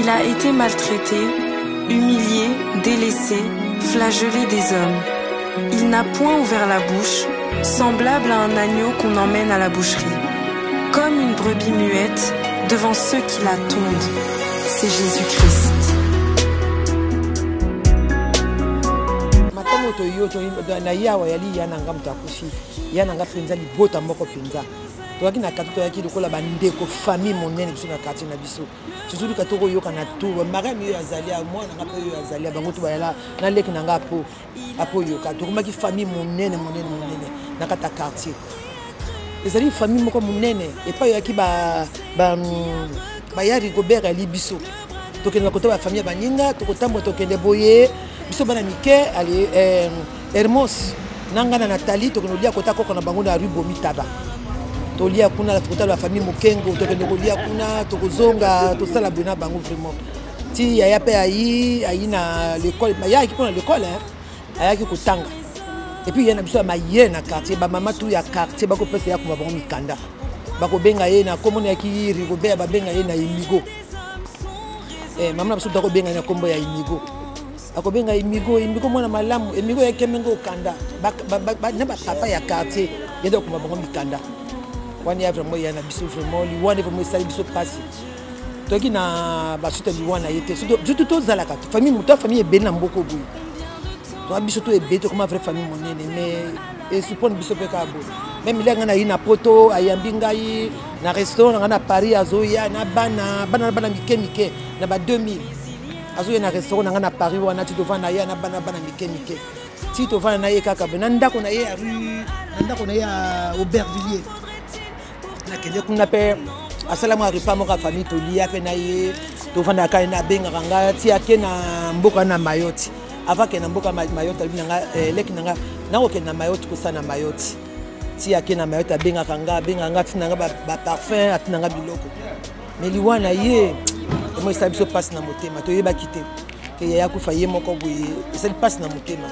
Il a été maltraité, humilié, délaissé, flagellé des hommes. Il n'a point ouvert la bouche, semblable à un agneau qu'on emmène à la boucherie. Comme une brebis muette devant ceux qui la tondent. C'est Jésus-Christ. toyaki na kati toyaki lokola bandeko famille monene biso na quartier na biso surtout ka toko yoka na tout mariam yo azali a moi na ngape yo azali bango to bayala na leki na ngapo apo yoka tokomaki famille monene na kata quartier ezali famille moko monene et pas yoki ba yari Gobert ali biso tokende koto ba famille baninga tokotambo tokende boye biso bana mike ali Hermos nanga na Nathalie tokende lia kota koko na bango na rue Bomitaba tolia kuna la kota la famille Mokengo tokende kolia kuna tokozonga tosala bona bango vraiment ti ya pe ayi na l'école ya ki pona l'école ayaki kotanga et puis yana biso maye na quartier ba mama tout ya quartier bako pesa ya kuma bango mikanda bako benga ye na komona ki Rigobert ba benga ye na Imigo mama biso dako benga na kombo ya Imigo akobenga Imigo mwana malamu Imigo ya kemengo kanda ba papa ya quartier yendo kuma bango mikanda wani ya vraiment yana biso vraiment liwane vraiment sali biso passe toki na basuta liwana yete surtout to zalaka famille muta famille ebena mboko boy to biso to ebeto comme vraie famille monene mais et suppose biso pe ka bo même il ngana ina poto ayambi ngai na restaurant ngana Paris azoya na bana mike na ba 2000 azoya na restaurant ngana Paris wana ti tovana ya na bana mike ti tovana na ye kaka bena ndako na ye ya rue ndako na ya Aubervilliers nakende kuna pe asalamu aripa moka famille tolia pe na ye tovanda ka na benga kanga ti ake na mboka na Mayoti avake na mboka Mayoti binanga leki nanga nako ke na Mayoti kosana Mayoti ti ake na Mayoti benga kanga ti nanga ba parfum atinanga biloko mais liwana ye mo sa biso passe na motema to yeba kite ke ya kufa ye moko boye ça passe na motema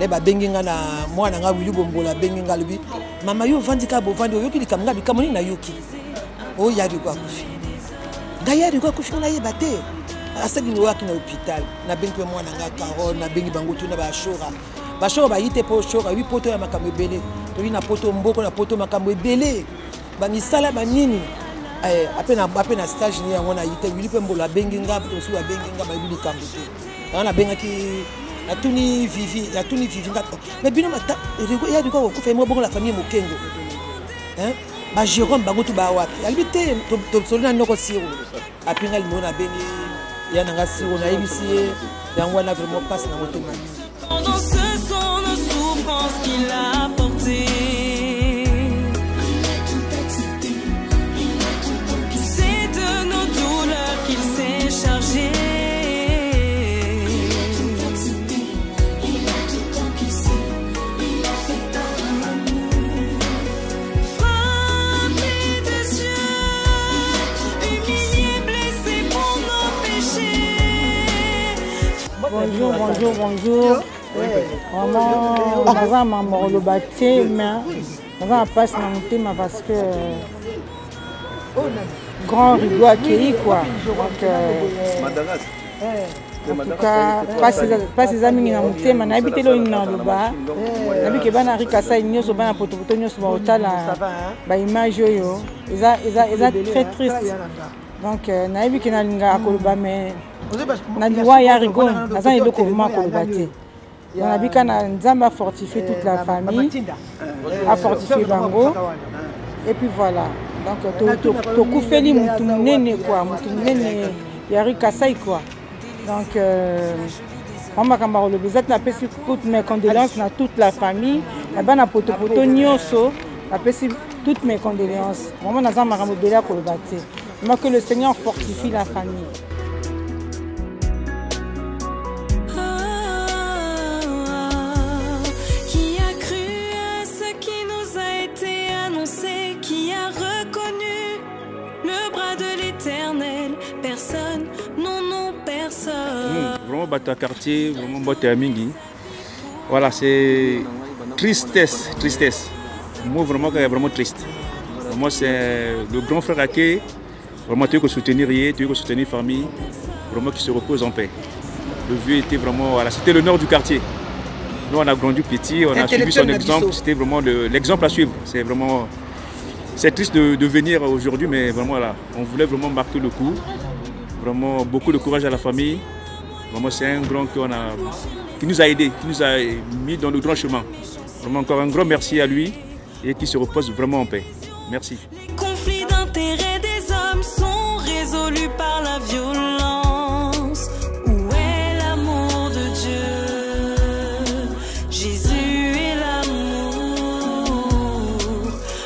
le ba benginga na mwana nga Willy Bombola benginga lubi mama yo vandika bo vandi yo kili kamanga bikamoni na yoki o yari kwa kufi nga yari kwa kufi na yeba te asagi ni waki na hôpital na bengi mwana nga Carole na bengi bango tuna ba shora ba yite po shora wi poto ya makambo ebele to na poto mboko na poto makambo ebele ba misala ba nini apena stage ni yango na yite Willy Bombola benginga to su ba benginga ba yuli kambo te na benga ki atuni vivi ngato mais bino mata ya diko ko fait mo bongo la famille Mokengo ba Jérôme bango tu ba wapi albité to solina noko siro apinga limo na bengi ya nanga siro na ibisi yango na vraiment passe na moto mani dans ce sont nos souffrances qu'il a porté c'est de nos douleurs qu'il s'est chargé. Bonjour. Vraiment, on a maman le bâti, mais on va passer dans le thème parce que grand rideau accueilli quoi. Donc, en tout cas, pas ses amis dans le thème, on a habité là dans le bas. On a vu que ben Arika ça il y a sur ben poto poto sur hôtel la image yo. Ils a très triste. Donc, on a vu que na linga akoloba mais na liwa ya rigo azan eloko vraiment kolobate on a vu kana nzamba fortifier toute la famille a fortifier bango et puis voilà donc to kufeli mutu munene quoi mutu munene ya rikasai quoi donc mama kamba le bizat na pesi toutes mes condoléances na toute la famille na bana poto poto nyoso na pesi toutes mes condoléances vraiment nazamba kambo bela kolobate mais que le Seigneur fortifie la famille. Personne, non, personne. Vraiment, Bata quartier, vraiment, Bata Mingi. Voilà, c'est tristesse. Moi, vraiment triste. Moi, c'est le grand frère Ake Vraiment, tu veux soutenir Yé, tu veux soutenir famille, vraiment qui se repose en paix. Le vieux était vraiment, voilà, c'était le nord du quartier. Nous, on a grandi petit, on a suivi son exemple, c'était vraiment l'exemple à suivre. C'est vraiment, c'est triste de venir aujourd'hui, mais vraiment, là, on voulait vraiment marquer le coup. Vraiment, beaucoup de courage à la famille. Vraiment, c'est un grand qui nous a aidés, qui nous a mis dans le grand chemin. Vraiment, encore un grand merci à lui et qui se repose vraiment en paix. Merci. Les conflits d'intérêts des hommes sont résolus par la violence. Où est l'amour de Dieu? Jésus est l'amour.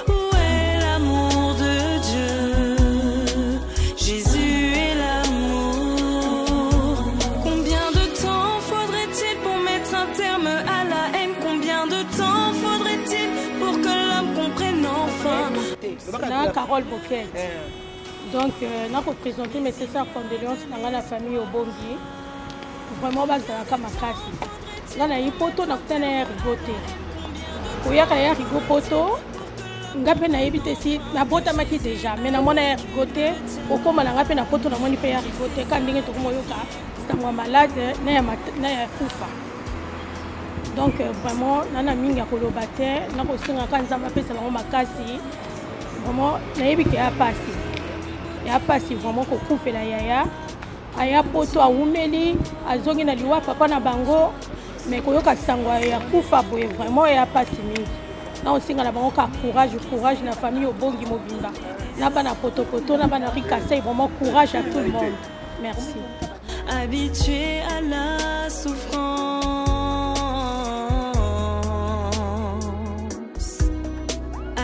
Où est l'amour de Dieu? Jésus est l'amour. Combien de temps faudrait-il pour mettre un terme à la haine? Combien de temps faudrait-il pour que l'homme comprenne enfin? Là, Carole Bouquet. Donc, nous avons présenté mes sincères condoléances dans la famille au Bongi. Vraiment, base de la Kamakasi. Là, il y a un poteau qui a rigoté. Il y a un rigopoto. Il y a un rigoté. Il y a un rigoté déjà. Mais il y a un rigoté. Il y a un poteau qui a rigoté. Quand il y a un malade, il y a un koufa. Donc, vraiment, nous avons mis un colobate. Nous avons aussi un makasi. Vraiment, il y a passé. Il y a passé vraiment qu'on coupe la yaya. Il y a poto à Oumeli, à Zongi na liwa papa na bango, mais qu'on y a sangwa ya kufa boye vraiment il y a passé mingi. Là aussi on a bango courage na famille au Bongi Mobimba. Là bas na poto na bas na rikasa vraiment courage à tout le monde. Merci. Habitué à la souffrance.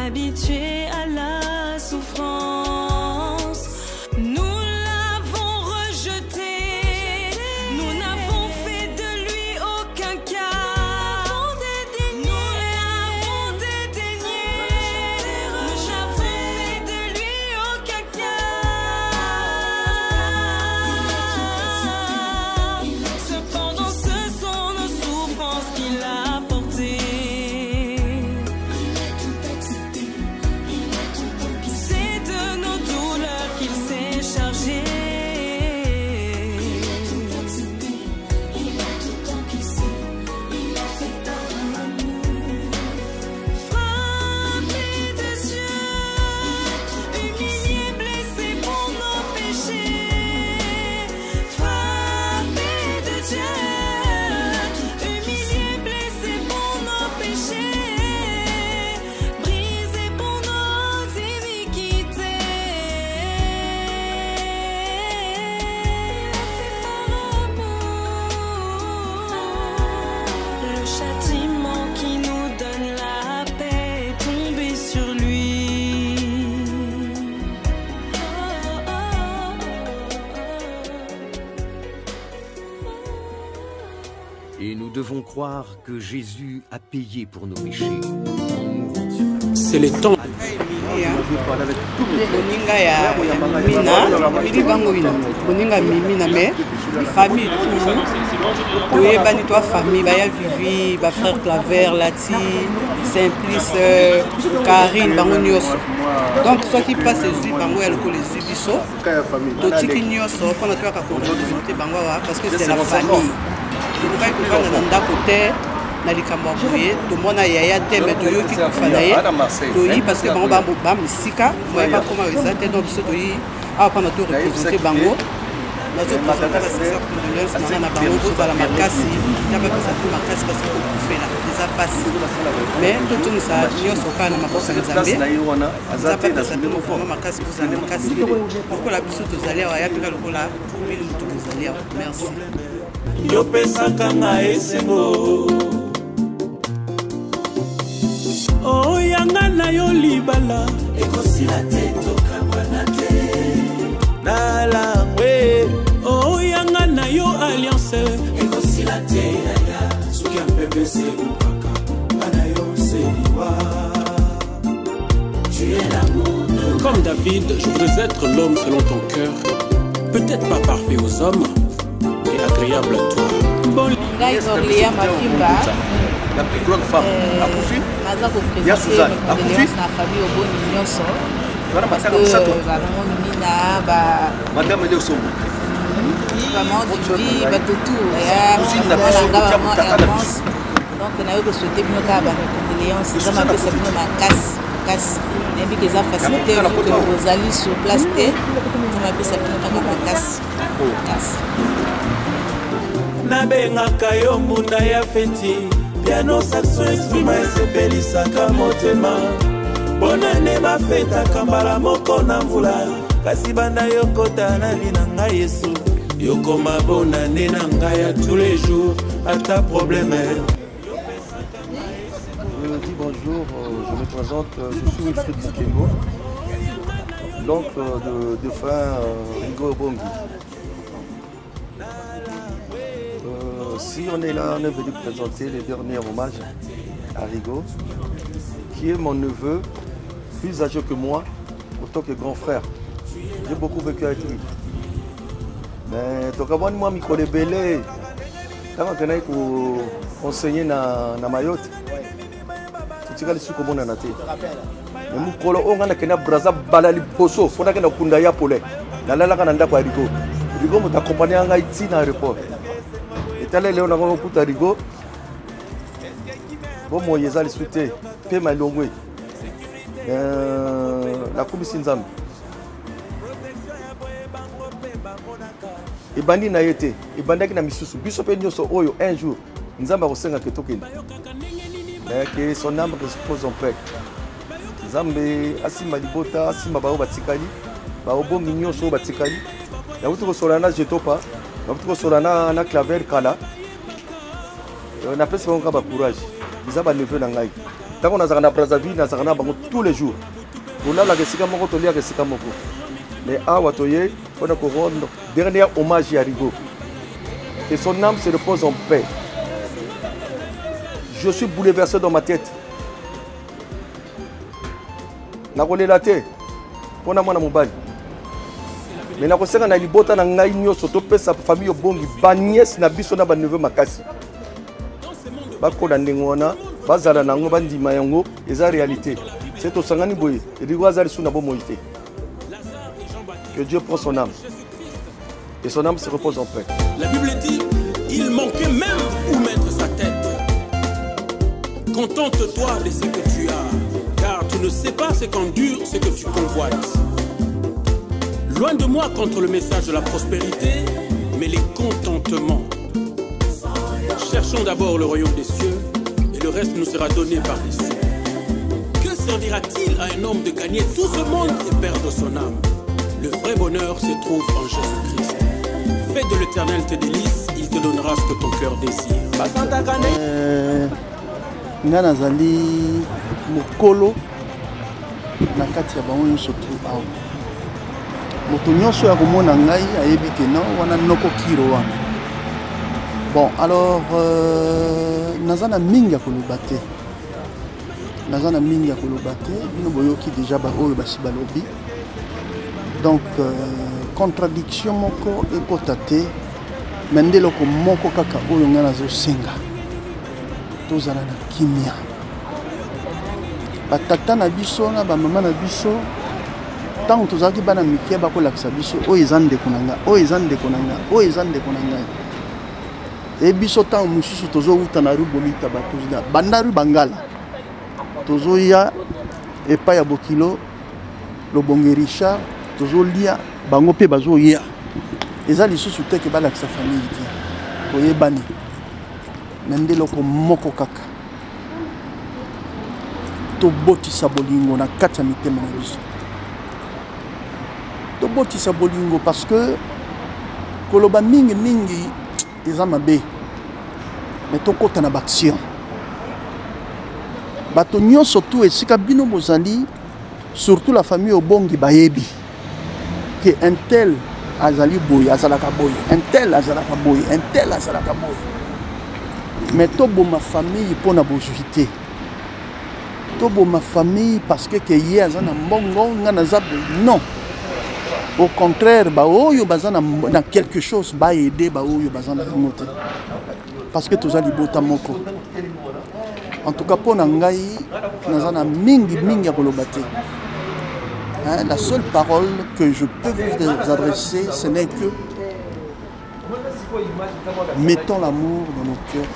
Habitué à la souffrance, nous l'avons rejeté, nous n'avons fait de lui aucun cas, nous l'avons dédaigné, nous n'avons fait de lui aucun cas. Cependant, ce sont nos souffrances qu'il a apportées. Et nous devons croire que Jésus a payé pour nos péchés. C'est le temps. Boninga ya Boninga Mimina mais famille tout oyebani toi famille baya Vivi ba frère Claver Lati Simplice Karine bango nyonso donc soit qui passe les bango ya lokolo les biso totiki nyonso pona to ka ko visiter bango parce que c'est la famille on va ko na ndako te na likambo boye to mona yaya te mais to yoki kufa na ye to yi parce que bango ba misika moi ba koma ezate donc biso to yi a pona to représenter bango na zo présenter la session de na bango pour la makasi ya ba ça tout makasi parce que ko kufela déjà passé mais to tout ça nyonso kana makosa nzambe za pa ça tout forma makasi pour ça makasi pour la biso to zalia wa ya pika lokola mili mutu ko zalia merci yo pesaka nga esengo oh yanga na yo libala ekosila te tokabwana te na langwe oh yanga na yo alliance ekosila te yaya soki ampepe se upaka bana yo seliwa tu es l'amour. Comme David, je voudrais être l'homme selon ton cœur, peut-être pas parfait aux hommes et agréable à toi. Bon la plus grande femme, Akoufi, il y a Suzanne, Akoufi, parce que madame de Somo vraiment tu vis tout donc on a eu que souhaiter bien qu'à condoléances ça m'a fait ça bien ma casse depuis que ça facilité que vous allez sur place ça m'a fait ça bien ma casse na bengaka yo mbunda ya feti piano saxo instrument esepelisaka motema bonane bafetaka mbala moko na mvula kasi banda yokota na vi na ngai yesu yokoma bonane na ngai ya tous les jours ata problème. Je dis bonjour, je me présente, je suis Wilfried Zikengo, l'oncle de fin Rigo Bongi. Si on est là, on est venu présenter les derniers hommages à Rigo, qui est mon neveu, plus âgé que moi, autant que grand frère. J'ai beaucoup vécu avec lui. Mais moi, je connais Belé. Quand on a enseigné à Mayotte, tu sais ce que je na te. Mais mon colo, on a kena braza balali boso, on a kena kundaya pole. Na la kana ndako ya Rigo. Rigo mo t'accompagner en Haïti dans l'aéroport. Et t'allais là on a kuta Rigo. Bon moi yeza le souté, pe malongwe. La komisi nzambe. Ebandi na yete, ebandaki na misusu. Biso pe nyoso oyo un jour, nzambe akosenga ke tokende. Mais que son âme repose en paix. Nzambe asima libota, asima bao batikali, bao bongi nyoso batikali. Ya wutu ko solana jetopa, ya wutu ko solana na claver kala. On appelle ça un courage. Ils ba neveu na ngai. Tant qu'on a na Brazzaville, na zakana bango tous les jours. Bola la kesika moko to lia kesika moko. Mais awa toye, on a rendre dernier hommage à Rigo. Que son âme se repose en paix. Je suis bouleversé dans ma tête. Na kolela te pona mwana mobali. Mais na kosenga na libota na ngai nyoso to pesa famille obongi ba nièce na biso na ba neveu makasi. Ba kola ndengona bazala nango bandima yango eza réalité. C'est au sangani boye. Rigo azali suna bo moité. Que Dieu prend son âme. Et son âme se repose en paix. La Bible dit, il manquait même où mettre sa tête. Contente-toi de ce que tu as, car tu ne sais pas ce qu'endure ce que tu convoites. Loin de moi contre le message de la prospérité, mais les contentements. Cherchons d'abord le royaume des cieux, et le reste nous sera donné par les cieux. Que servira-t-il à un homme de gagner tout ce monde et perdre son âme? Le vrai bonheur se trouve en Jésus-Christ. Fais de l'Éternel tes délices, il te donnera ce que ton cœur désire. Nga nazali mokolo na kati ya bango nyonso tu awa. Moto nyonso ya komona ngai ayebi ke non wana noko kiro wana. Bon alors nazana mingi ya koloba te. Nazana mingi ya koloba te, bino boyoki déjà ba oyo basi balobi. Donc contradiction moko ekota te, mendeloko moko kaka oyo nga nazosenga. Tozala na kimia. Batata na biso na ba mama na biso tango tozaki bana mikie bakolakisa biso oyo eza ndeko na nga, oyo eza ndeko na nga, oyo eza ndeko na nga. E biso tango mosusu tozowuta na rue Bolita batozila banda rue Bangala. Tozoya epai ya Bokilo Lobonge Richard tozolia bango pe bazoya. Eza lisusu te ke balakisa famille te. Toyebani. Mendeloko moko kaka. Tobotisa bolingo na kati ya mitema na biso. Tobotisa bolingo parce que koloba mingi mingi eza mabe. Mais tokota na baction. Bato nyonso tu esika bino bozali, surtout la famille obongi bayebi que un tel azali boy azalaka boy, un tel azalaka boy, un tel azalaka boy. Mais tobo ma famille pour na bojuité. Tobo ma famille parce que yé azana mbongo ngana zabe non. Au contraire ba oyo bazana na quelque chose ba aider ba oyo bazana ngote. Parce que tozali bota moko. En tout cas pour na ngai nazana mingi mingi ya kolobate. Hein, la seule parole que je peux vous adresser, ce n'est que mettons l'amour dans nos cœurs,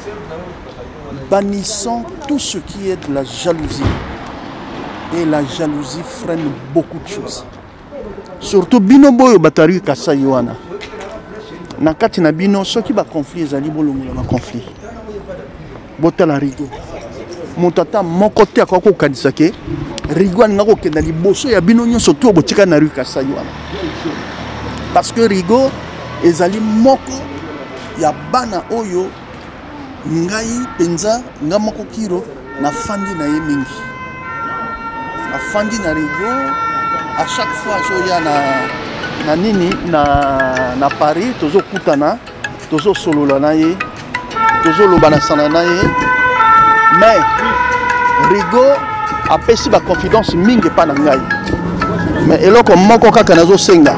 bannissons tout ce qui est de la jalousie. Et la jalousie freine beaucoup de choses. Surtout bino boyo batari kasa yoana. Na kati na bino soki ba conflit ezali bolongola ba conflit. Botala rigo. Motata mokote akoko kadisake. Rigo aninga ko kenda liboso ya bino nyonso to botika na rue kasa yoana. Parce que rigo ezali moko ya bana oyo ngai penza ngamoko kiro na fandi na ye mingi. Na fandi na rigo à chaque fois je ya na nini na Paris tozo kutana tozo solola na ye tozo lobana sana na ye mais rigo apesi ba confidence mingi pa na ngai mais eloko moko kaka nazo senga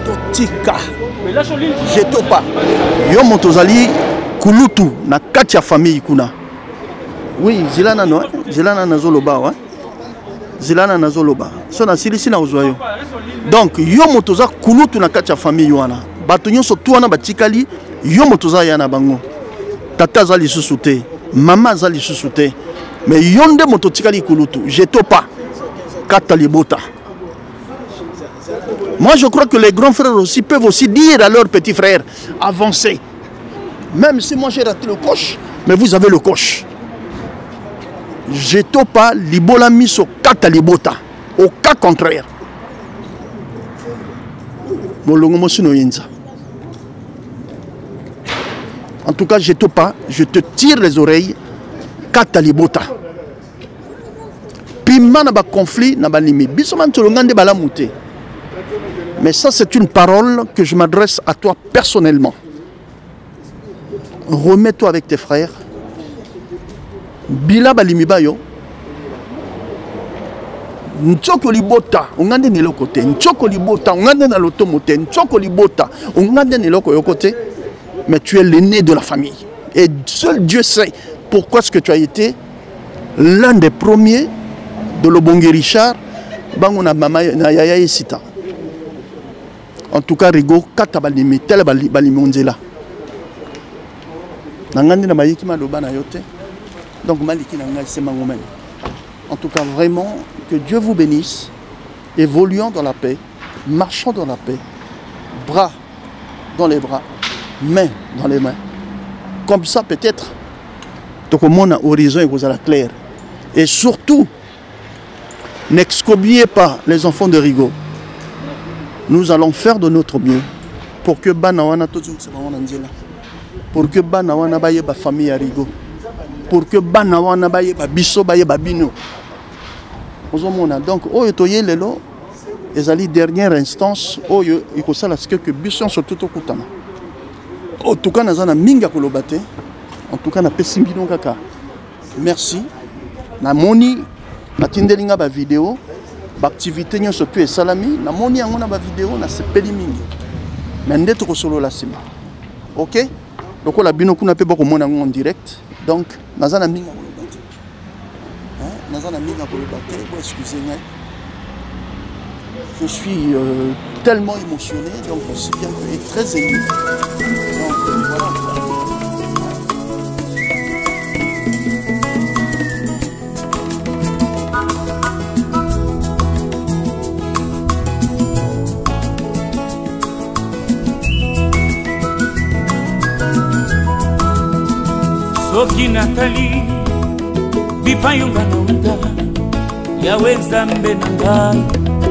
totika jeto pa yo motozali kulutu na kati ya famille kuna. Oui, zilana no, zilana nazoloba wa. Zilana nazoloba. So na silisi na uzwayo. Donc yo motoza kulutu na kati ya famille wana. Bato nyonso tu wana batikali yo motoza yana bango. Tata zali susute, mama zali susute. Mais yonde mototikali kulutu, jeto pas. Kata libota. Moi je crois que les grands frères aussi peuvent aussi dire à leurs petits frères avancez. Même si moi j'ai raté le coche, mais vous avez le coche. Jeto pas libola miso kata libota. Au cas contraire. En tout cas, jeto pas, je te tire les oreilles. Kata libota. Pima na ba conflit na ba limi. Bisoman tolongande bala mouté. Mais ça c'est une parole que je m'adresse à toi personnellement. Remets-toi avec tes frères. Bila balimiba yo. Nchoko libota, ongande ni lokote. Nchoko libota, ongande na lotomote. Nchoko libota, ongande ni loko yo côté. Mais tu es l'aîné de la famille. Et seul Dieu sait pourquoi est-ce que tu as été l'un des premiers de Lobongi Richard. Bango na mama na yaya esita. En tout cas, Rigo, kata balimi, tel balimi onzela. Nangande na mayiki maloba na yote. Donc maliki na ngai c'est mangomen. En tout cas, vraiment, que Dieu vous bénisse. Évoluons dans la paix, marchons dans la paix, bras dans les bras, mains dans les mains. Comme ça, peut-être, donc au monde horizon et vous allez clair. Et surtout, n'excobiez pas les enfants de Rigo. Nous allons faire de notre mieux pour que Banawana pour que Banawana baye ba famille à Rigo, pour que Banawana baye ba biso baye ba bino. Donc oyo toye lelo ezali dernière instance oyo ikosala ce que biso surtout okutana. En tout cas nazana minga kolobate. En tout cas na pesimbino kaka. Merci. Na moni natindelinga ba vidéo. L'activité nous surtout est salami, na moni yango na ba vidéo na sepeli mingi. Mais ndeto ko solo la sima. OK? Donc la bino kuna pe bako mona en direct. Donc nazana minga ko lobate. Hein? Nazana minga ko lobate, bon excusez-moi. Je suis tellement émotionné donc aussi bien et très ému. Donc voilà. Soki Nathalie bipayunga na uta yawe nzambe na ngai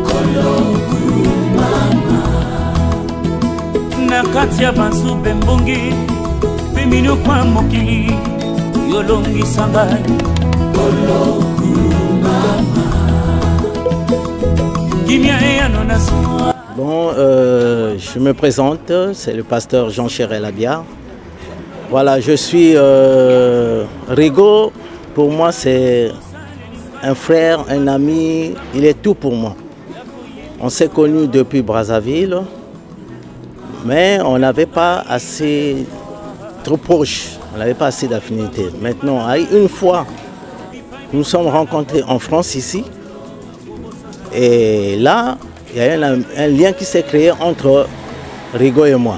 kolokulu mama na kati ya banzube mbongi pemino kwa mokili yolongisa ngai kolokulu mama kimia eyano na soa. Bon, je me présente, c'est le pasteur Jean Chérel Abia. Voilà, je suis Rigo, pour moi c'est un frère, un ami, il est tout pour moi. On s'est connus depuis Brazzaville, mais on n'avait pas assez, trop proche, on n'avait pas assez d'affinité. Maintenant, une fois, nous nous sommes rencontrés en France ici, Et là, il y a un lien qui s'est créé entre Rigo et moi.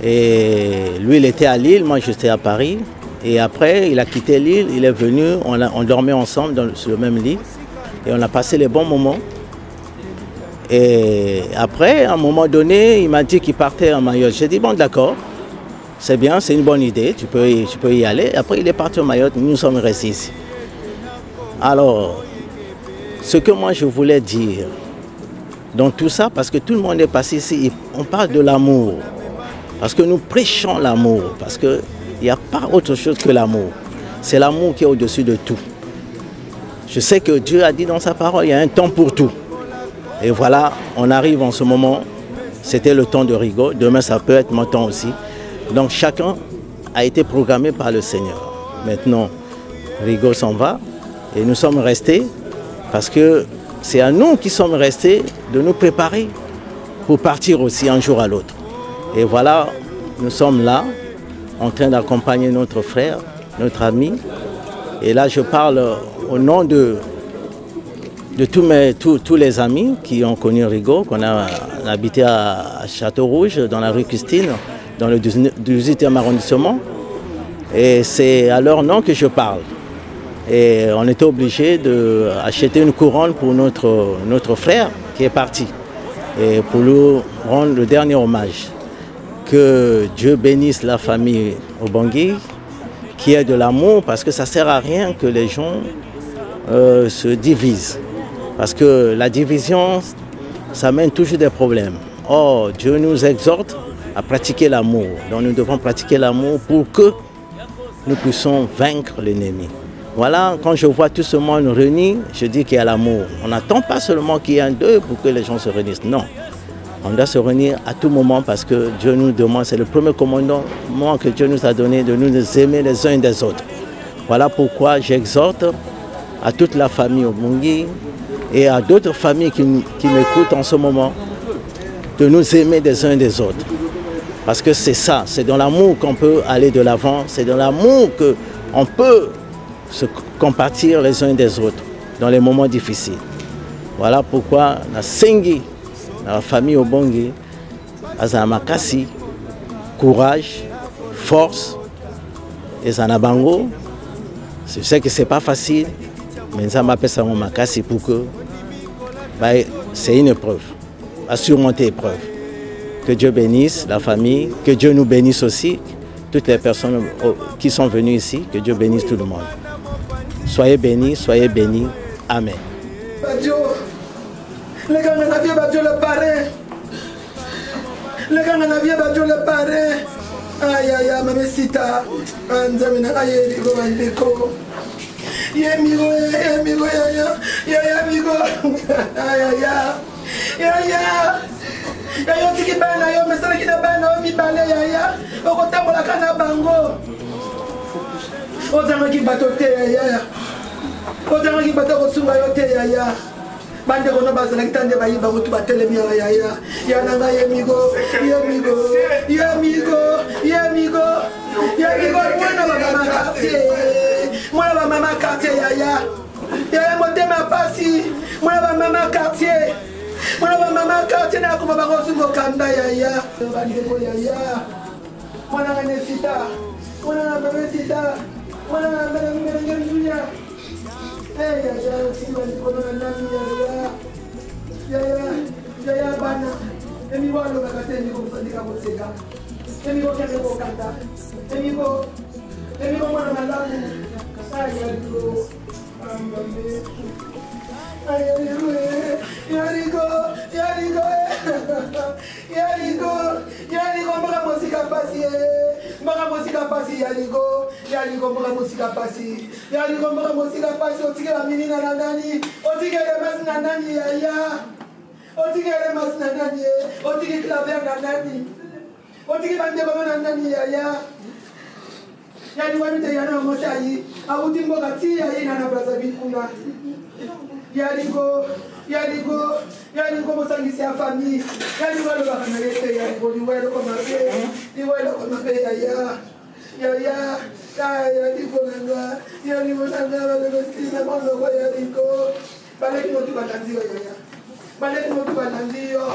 Et lui, il était à Lille, moi j'étais à Paris. Et après, il a quitté Lille, il est venu, on dormait ensemble sur le même lit. Et on a passé les bons moments. Et après, à un moment donné, il m'a dit qu'il partait à Mayotte. J'ai dit, bon d'accord, c'est bien, c'est une bonne idée, tu peux y aller. Après, il est parti à Mayotte, nous sommes restés ici. Alors, ce que moi je voulais dire dans tout ça, parce que tout le monde est passé ici, on parle de l'amour. Parce que nous prêchons l'amour, parce qu'il n'y a pas autre chose que l'amour. C'est l'amour qui est au-dessus de tout. Je sais que Dieu a dit dans sa parole, il y a un temps pour tout. Et voilà, on arrive en ce moment, c'était le temps de Rigo, demain ça peut être mon temps aussi. Donc chacun a été programmé par le Seigneur. Maintenant, Rigo s'en va et nous sommes restés parce que c'est à nous qui sommes restés de nous préparer pour partir aussi un jour à l'autre. Et voilà, nous sommes là, en train d'accompagner notre frère, notre ami. Et là, je parle au nom de tous les amis qui ont connu Rigo, qu'on a habité à Château-Rouge, dans la rue Custine, dans le 18e arrondissement. Et c'est à leur nom que je parle. Et on était obligé d'acheter une couronne pour notre frère qui est parti. Et pour lui rendre le dernier hommage. Que Dieu bénisse la famille Obangui, qui est de l'amour, parce que ça ne sert à rien que les gens se divisent. Parce que la division, ça mène toujours des problèmes. Or, Dieu nous exhorte à pratiquer l'amour. Donc nous devons pratiquer l'amour pour que nous puissions vaincre l'ennemi. Voilà, quand je vois tout ce monde réuni, je dis qu'il y a l'amour. On n'attend pas seulement qu'il y ait un deuil pour que les gens se réunissent. Non. On doit se réunir à tout moment parce que Dieu nous demande, c'est le premier commandement que Dieu nous a donné, de nous aimer les uns des autres. Voilà pourquoi j'exhorte à toute la famille Obangui et à d'autres familles qui m'écoutent en ce moment, de nous aimer des uns des autres. Parce que c'est ça, c'est dans l'amour qu'on peut aller de l'avant, c'est dans l'amour qu'on peut se compatir les uns des autres dans les moments difficiles. Voilà pourquoi la Sengi, la famille Obangui, Azanamakasi, courage, force, et Zanabango. Je sais que ce n'est pas facile, mais ça m'appelle ça Makasi pour que c'est une épreuve, à surmonter l'épreuve. Que Dieu bénisse la famille, que Dieu nous bénisse aussi, toutes les personnes qui sont venues ici, que Dieu bénisse tout le monde. Soyez bénis, Amen. Les gars, on a vu Dieu le parrain. Les gars, on a vu Dieu le parrain. Aïe, aïe, aïe, maman Sita. Anzamina, aïe, Rigo, Rigo. Yemigo, yemigo, yemigo. Aïe, aïe, aïe. Yaya, tiki bana, yo, mesala ki na bana, mi bale, yaya. Okotambola kana bango. Ozanga ki bato te, yaya. Ozanga ki bato kosunga yo te, yaya. Bande kono bazala kitande bayiba kutu batelemi yaya. Yananga yemigo, yemigo, yemigo, yemigo. Yemigo mwana ba mama quartier. Mwana ba mama quartier yaya. Yaya motema pasi. Mwana ba mama quartier. Mwana ba mama quartier na kuma bango sungo kanda yaya. Bande ko yaya. Mwana ngane sita. Mwana ngane sita. Mwana ngane julia. Hey, yaya, simba nikono na nami yaya bana. Emi walo bakate niko msandika moseka. Emi ko kende ko kanta. Emi ko mwana malamu. Ay yarigo. Ambe. Ay yarigo. Yarigo mbaka mosika pasi. Mbaka mosika pasi yarigo. Yaligo mbaka mosika pasi. Yaligo mbaka mosika pasi. Otike la minina na nani. Otike le mas na nani yaya. Otike le mas na nani. Otike claver na nani. Otike bande baba na nani yaya. Yali wani te yana moshayi. Awuti mboka ti yaya na Brazzaville kuna. Yaligo mosangisi ya famille. Yaligo lo baka na yete yaligo liwelo ko mabe yaya. Yaya, yaligo nanga, bale bestina mondo ko yaligo. baleki motu balandi yo yaya baleki motu balandi yo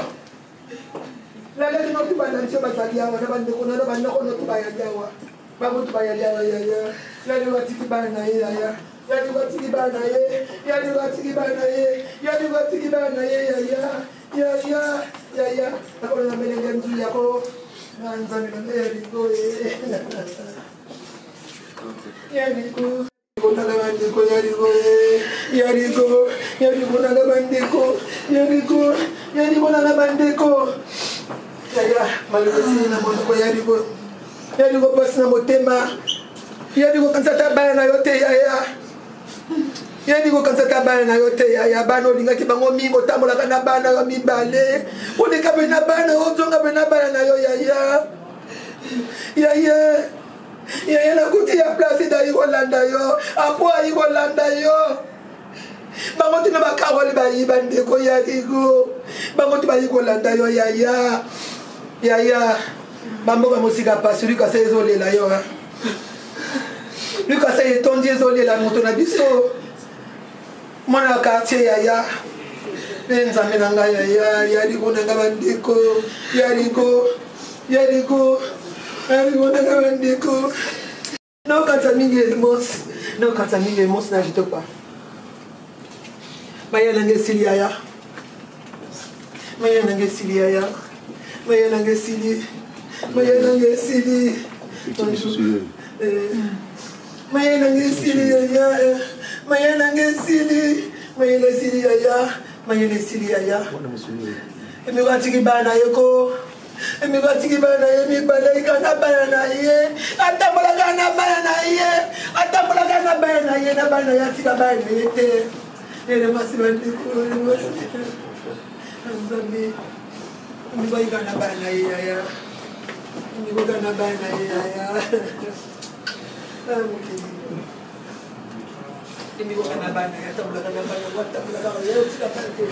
laleki motu balandi yo bazali awa na bandeko na bandeko notu bayali awa bamotu bayali awa yaya yali watiki bana na ye yaya yali watiki bana ye yali watiki bana ye yali watiki bana ye yaya nakolo na melenge nzuli yako na nzambe na yeriko yeriko Yariko na bandeko yaya malesi na monoko yariko pasi na motema yariko kansata bana na yote yaya yariko kansata bana na yote yaya bana olingaki bango mingi otambolaka na bana yo mibale oleka pe na bana ozonga pe na bana na yo yaya yaya nakuti ya place da ikolanda yo apo ikolanda yo bango tina bakaroli bayiba ndeko yariko bango ti bayikolanda yo yaya bamboka mosika pasi lukasa ezolela yo lukasa etondi ezolela moto na biso mwana ya quartier yaya mpe nzambe na ngai yaya yariko na ngai bandeko yariko nanga bandeko nokatsa mingi emosi na jitopa maya nanga esili yaya maya nanga esili yaya maya nanga esili maya nanga esili maya nanga esili yaya maya nanga esili maya na esili yaya maya na esili yaya emikatiki bana yeko emikatiki bana ye mibalaika na bana na ye atambolaka na bana na ye atambolaka na bana na ye na bana ya tika bana ye te ere masi bandeko ere masi nzambe emikoika na bana na ye yaya emikoika na bana na ye yaya mokili emikoika na bana ye atambolaka na bana atambolaka ye otika bana te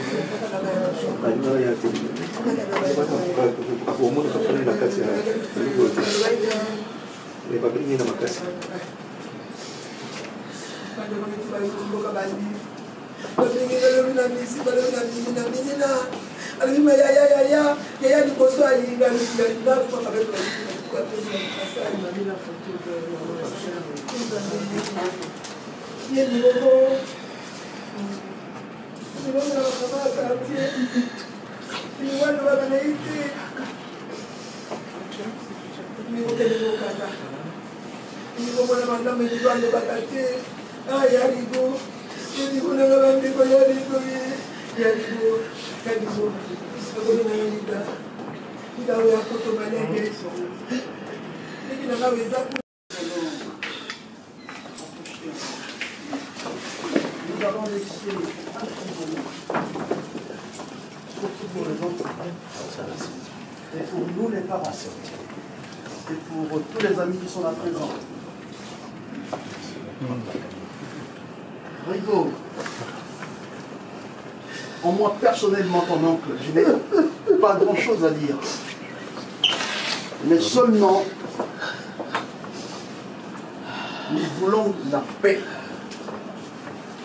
Nous avons laissé pour les autres et pour nous les parents et pour tous les amis qui sont là présents. Rigo, en moi personnellement ton oncle, je n'ai pas grand chose à dire, mais seulement nous voulons la paix.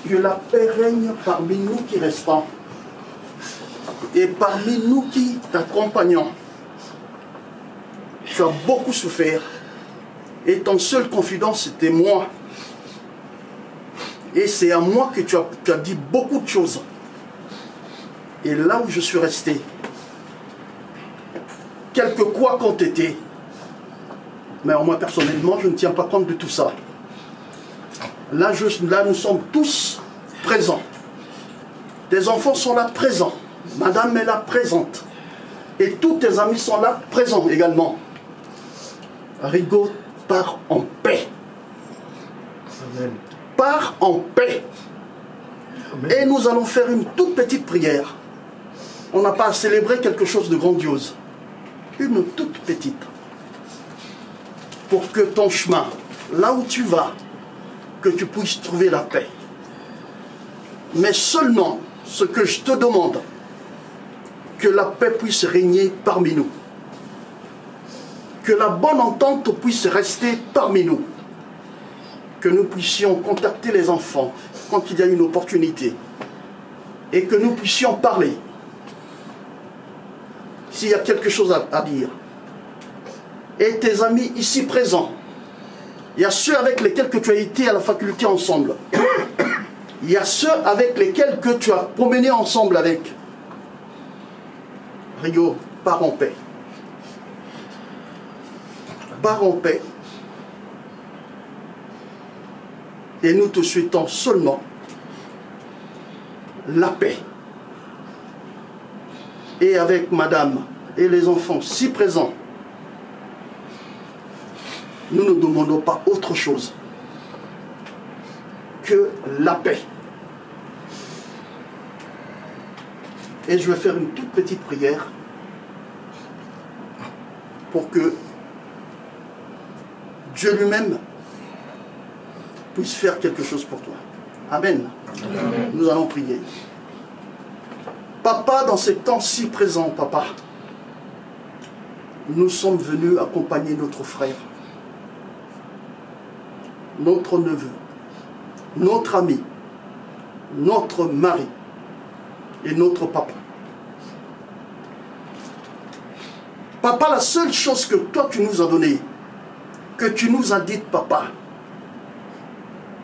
Que la paix règne parmi nous qui restons et parmi nous qui t'accompagnons. Tu as beaucoup souffert et ton seul confident c'était moi. Et c'est à moi que tu as dit beaucoup de choses. Et là où je suis resté, quelque quoi qu'ont été, mais moi personnellement je ne tiens pas compte de tout ça. Là, nous sommes tous présents. Tes enfants sont là présents. Madame est là présente. Et tous tes amis sont là présents également. Rigo, pars en paix. Amen. Pars en paix. Amen. Et nous allons faire une toute petite prière. On n'a pas à célébrer quelque chose de grandiose. Une toute petite. Pour que ton chemin, là où tu vas, que tu puisses trouver la paix. Mais seulement ce que je te demande, que la paix puisse régner parmi nous. Que la bonne entente puisse rester parmi nous. Que nous puissions contacter les enfants quand il y a une opportunité. et que nous puissions parler. S'il y a quelque chose à dire. Et tes amis ici présents, il y a ceux avec lesquels que tu as été à la faculté ensemble. Il y a ceux avec lesquels que tu as promené ensemble avec. Rigo, pars en paix. Pars en paix. Et nous te souhaitons seulement la paix. Et avec madame et les enfants si présents, nous ne demandons pas autre chose que la paix. Et je vais faire une toute petite prière pour que Dieu lui-même puisse faire quelque chose pour toi. Amen. Amen. Nous allons prier. Papa, dans ces temps si présents, papa, nous sommes venus accompagner notre frère, notre neveu, notre ami, notre mari et notre papa. Papa, la seule chose que toi tu nous as donnée, que tu nous as dit, papa,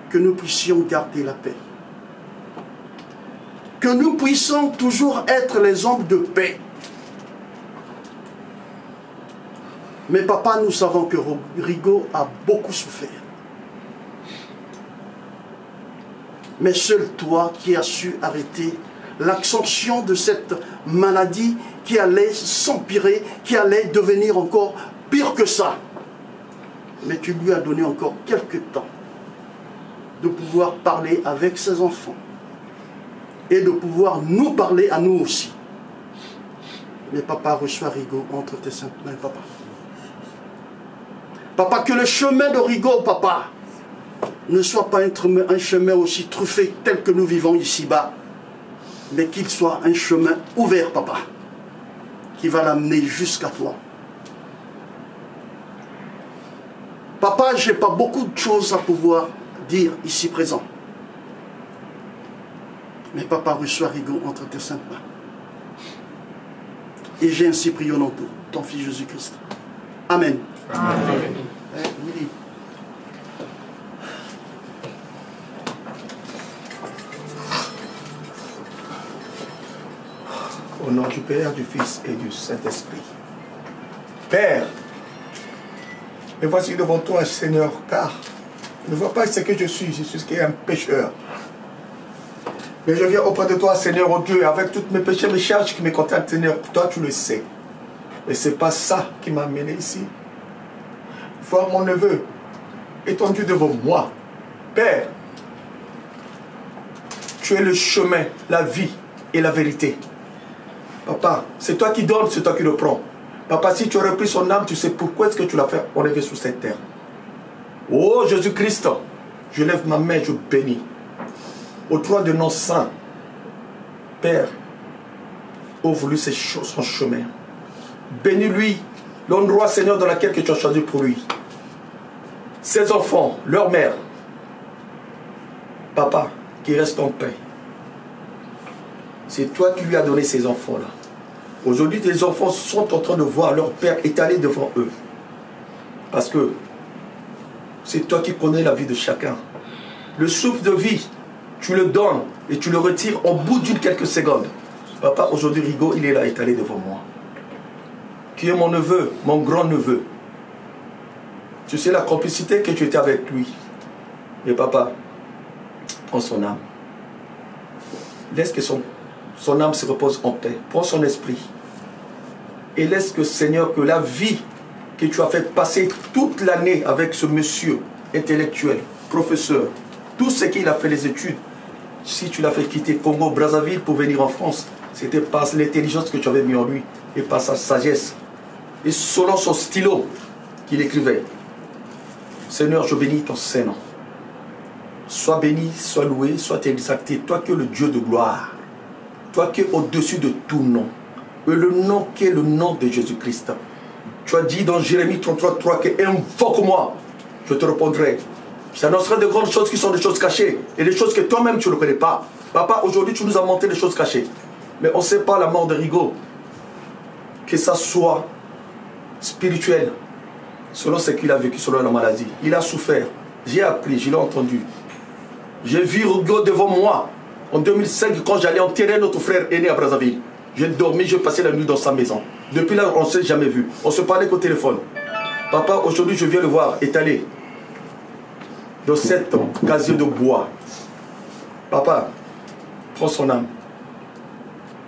que nous puissions garder la paix. Que nous puissions toujours être les hommes de paix. Mais papa, nous savons que Rigo a beaucoup souffert. Mais seul toi qui as su arrêter l'ascension de cette maladie qui allait s'empirer, qui allait devenir encore pire que ça. Mais tu lui as donné encore quelques temps de pouvoir parler avec ses enfants et de pouvoir nous parler à nous aussi. Mais papa, reçois Rigo entre tes saintes mains, papa. Papa, que le chemin de Rigo, papa, ne soit pas un chemin aussi truffé tel que nous vivons ici-bas, mais qu'il soit un chemin ouvert, papa, qui va l'amener jusqu'à toi. Papa, je n'ai pas beaucoup de choses à pouvoir dire ici présent. Mais papa, reçois Rigo entre tes saintes mains. Et j'ai ainsi prié au nom de ton Fils Jésus-Christ. Amen. Amen. Oui. Au nom du Père, du Fils et du Saint-Esprit. Père, me voici devant toi, Seigneur, car ne vois pas ce que je suis un pécheur. Mais je viens auprès de toi, Seigneur, oh Dieu, avec tous mes péchés, mes charges qui me contiennent, Seigneur. Toi, tu le sais. Mais ce n'est pas ça qui m'a amené ici. Voir mon neveu étendu devant moi. Père, tu es le chemin, la vie et la vérité. Papa, c'est toi qui donnes, c'est toi qui le prends. Papa, si tu aurais pris son âme, tu sais pourquoi est-ce que tu l'as fait enlever sur cette terre. Oh Jésus-Christ, je lève ma main, je bénis. Au trône de nos saints, Père, ouvre-lui son chemin. Bénis-lui l'endroit, Seigneur, dans lequel tu as choisi pour lui. Ses enfants, leur mère. Papa, qui reste en paix. C'est toi qui lui as donné ces enfants-là. Aujourd'hui, tes enfants sont en train de voir leur père étalé devant eux. Parce que c'est toi qui connais la vie de chacun. Le souffle de vie, tu le donnes et tu le retires au bout d'une quelques secondes. Papa, aujourd'hui, Rigo, il est là étalé devant moi. Qui est mon neveu, mon grand-neveu. Tu sais la complicité que tu étais avec lui. Mais papa, prends son âme. Laisse que son âme se repose en paix. Prends son esprit. Et laisse que, Seigneur, que la vie que tu as fait passer toute l'année avec ce monsieur intellectuel, professeur, tout ce qu'il a fait les études, si tu l'as fait quitter Congo, Brazzaville pour venir en France, c'était par l'intelligence que tu avais mis en lui et par sa sagesse. Et selon son stylo qu'il écrivait. Seigneur, je bénis ton Saint-Nom. Sois béni, sois loué, sois exalté. Toi qui es le Dieu de gloire. Toi qui es au-dessus de tout nom. Et le nom qui est le nom de Jésus-Christ. Tu as dit dans Jérémie 33, 3 que invoque-moi, je te répondrai. J'annoncerai de grandes choses qui sont des choses cachées et des choses que toi-même tu ne connais pas. Papa, aujourd'hui tu nous as montré des choses cachées. Mais on ne sait pas la mort de Rigo. Que ça soit spirituel, selon ce qu'il a vécu, selon la maladie. Il a souffert. J'ai appris, je l'ai entendu. J'ai vu Rigo devant moi. En 2005, quand j'allais enterrer notre frère aîné à Brazzaville. J'ai dormi, j'ai passé la nuit dans sa maison. Depuis là, on ne s'est jamais vu. On se parlait qu'au téléphone. Papa, aujourd'hui, je viens le voir étalé dans cette casier de bois. Papa, prends son âme.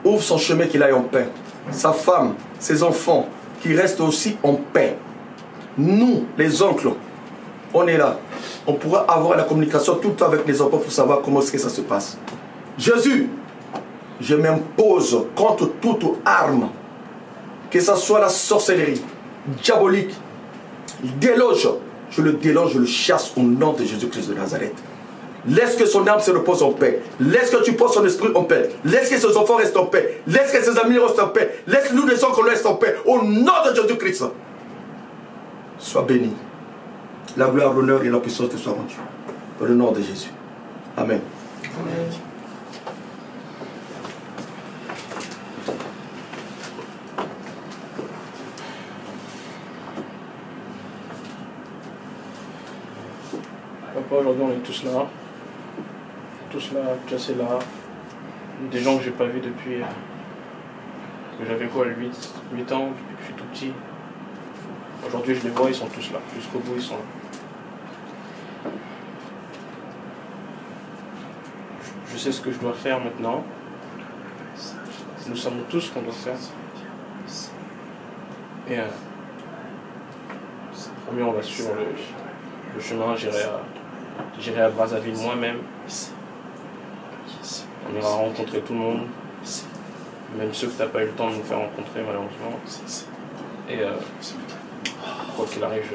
Ouvre son chemin qu'il aille en paix. Sa femme, ses enfants, qui restent aussi en paix. Nous, les oncles, on est là. On pourra avoir la communication tout le temps avec les enfants pour savoir comment est-ce que ça se passe. Jésus, je m'impose contre toute arme, que ce soit la sorcellerie, diabolique, déloge. Je le déloge, je le chasse au nom de Jésus-Christ de Nazareth. Laisse que son âme se repose en paix. Laisse que tu poses son esprit en paix. Laisse que ses enfants restent en paix. Laisse que ses amis restent en paix. Laisse-nous les oncles restent en paix. Au nom de Jésus-Christ. Sois béni. La gloire, l'honneur et la puissance te soient rendues. Dans le nom de Jésus. Amen. Amen. Papa, aujourd'hui on est tous là. Tous là, cassés là. Des gens que j'ai pas vus depuis que j'avais quoi, 8 ans, depuis que je suis tout petit. Aujourd'hui je les vois, ils sont tous là. Jusqu'au bout, ils sont là. Je sais ce que je dois faire maintenant. Nous savons tous ce qu'on doit faire. Et premier, on va suivre le chemin, j'irai à Brazzaville moi-même. On ira rencontrer tout le monde, même ceux que tu n'as pas eu le temps de nous faire rencontrer malheureusement. Et quoi qu'il arrive,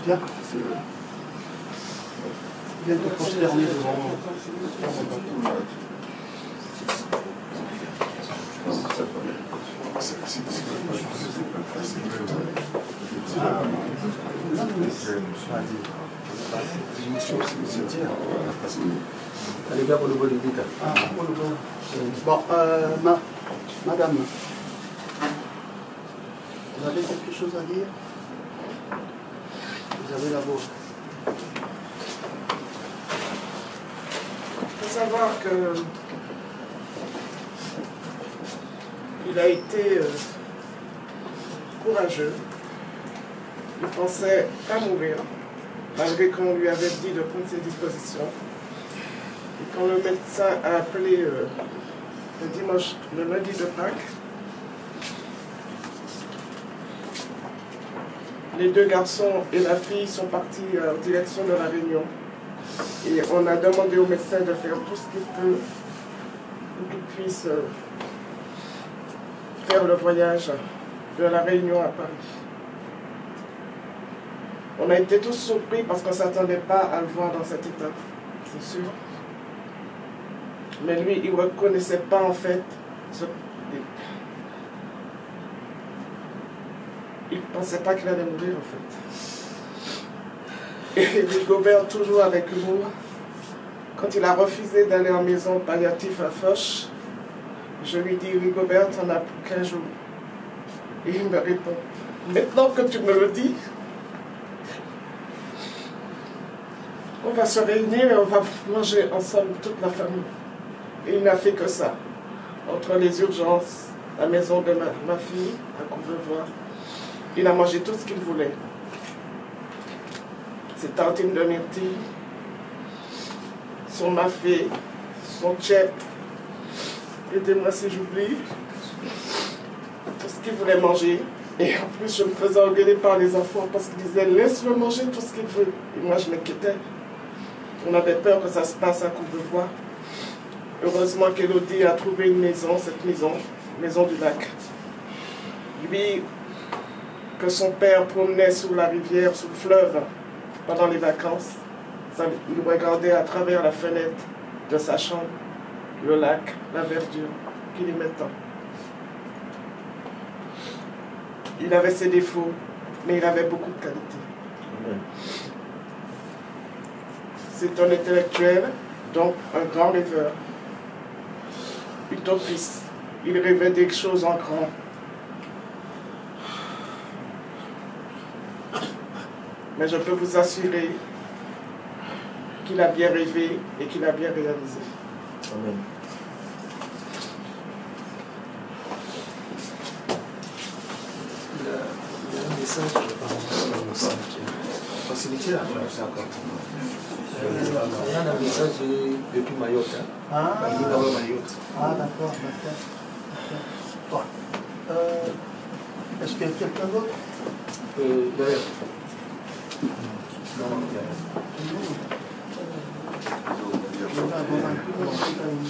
Viens. Viens te prosterner devant moi. Allez, gars, pour le bol de vite. Bon, madame, vous avez quelque chose à dire? Vous avez la voix. Il faut savoir que il a été courageux. Il pensait pas mourir, malgré qu'on lui avait dit de prendre ses dispositions. Et quand le médecin a appelé le lundi de Pâques, les deux garçons et la fille sont partis en direction de la Réunion. Et on a demandé au médecin de faire tout ce qu'il peut pour qu'il puisse faire le voyage de la Réunion à Paris. On a été tous surpris parce qu'on ne s'attendait pas à le voir dans cet état, c'est sûr. Mais lui, il ne reconnaissait pas en fait il ne pensait pas qu'il allait mourir en fait. Et Rigobert, toujours avec humour, quand il a refusé d'aller en maison palliative à Foch, je lui dis, Rigobert, t'en as pour 15 jours. Et il me répond, maintenant que tu me le dis, on va se réunir et on va manger ensemble toute la famille. Et il n'a fait que ça. Entre les urgences, la maison de ma fille, à Courbevoie, il a mangé tout ce qu'il voulait. Ses tartines de myrtille, son mafé, son tchèp, aidez-moi si j'oublie, tout ce qu'il voulait manger, Et en plus, je me faisais engueuler par les enfants parce qu'ils disaient laisse-le manger tout ce qu'il veut. Et moi, je m'inquiétais. On avait peur que ça se passe à Courbevoie. Heureusement qu'Elodie a trouvé une maison, cette maison du lac. Lui, que son père promenait sous la rivière, sous le fleuve, pendant les vacances, il regardait à travers la fenêtre de sa chambre, le lac, la verdure qu'il aimait tant. Il avait ses défauts, mais il avait beaucoup de qualités. C'est un intellectuel, donc un grand rêveur, utopiste. Il rêvait des choses en grand. Mais je peux vous assurer qu'il a bien rêvé et qu'il a bien réalisé. Amen. Il y a un message par rapport au centre qui est facilité là. Il y a un message depuis Mayotte. Mayotte. Ah, d'accord. Bon. Est-ce qu'il y a quelqu'un d'autre derrière?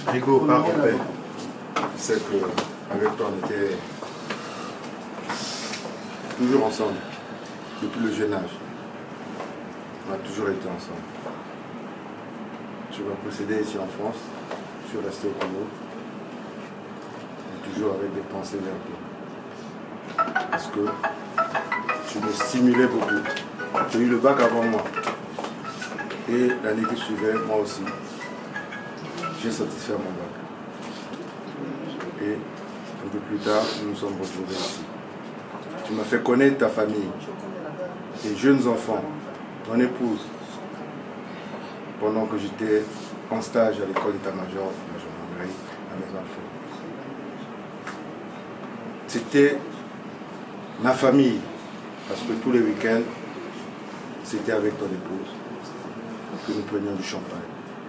Rigo, par en paix. Je sais qu'avec toi, on était toujours ensemble, depuis le jeune âge. On a toujours été ensemble. Je m'ai possédé ici en France, je suis resté au Congo, mais toujours avec des pensées vers toi. Parce que je me stimulais beaucoup. J'ai eu le bac avant moi. Et l'année qui suivait, moi aussi, j'ai satisfait mon bac. Et un peu plus tard, nous nous sommes retrouvés ici. Tu m'as fait connaître ta famille, tes jeunes enfants, ton épouse, pendant que j'étais en stage à l'école d'état-major de la gendarmerie à Maison-Alfort. C'était ma famille, parce que tous les week-ends, c'était avec ton épouse que nous prenions du champagne,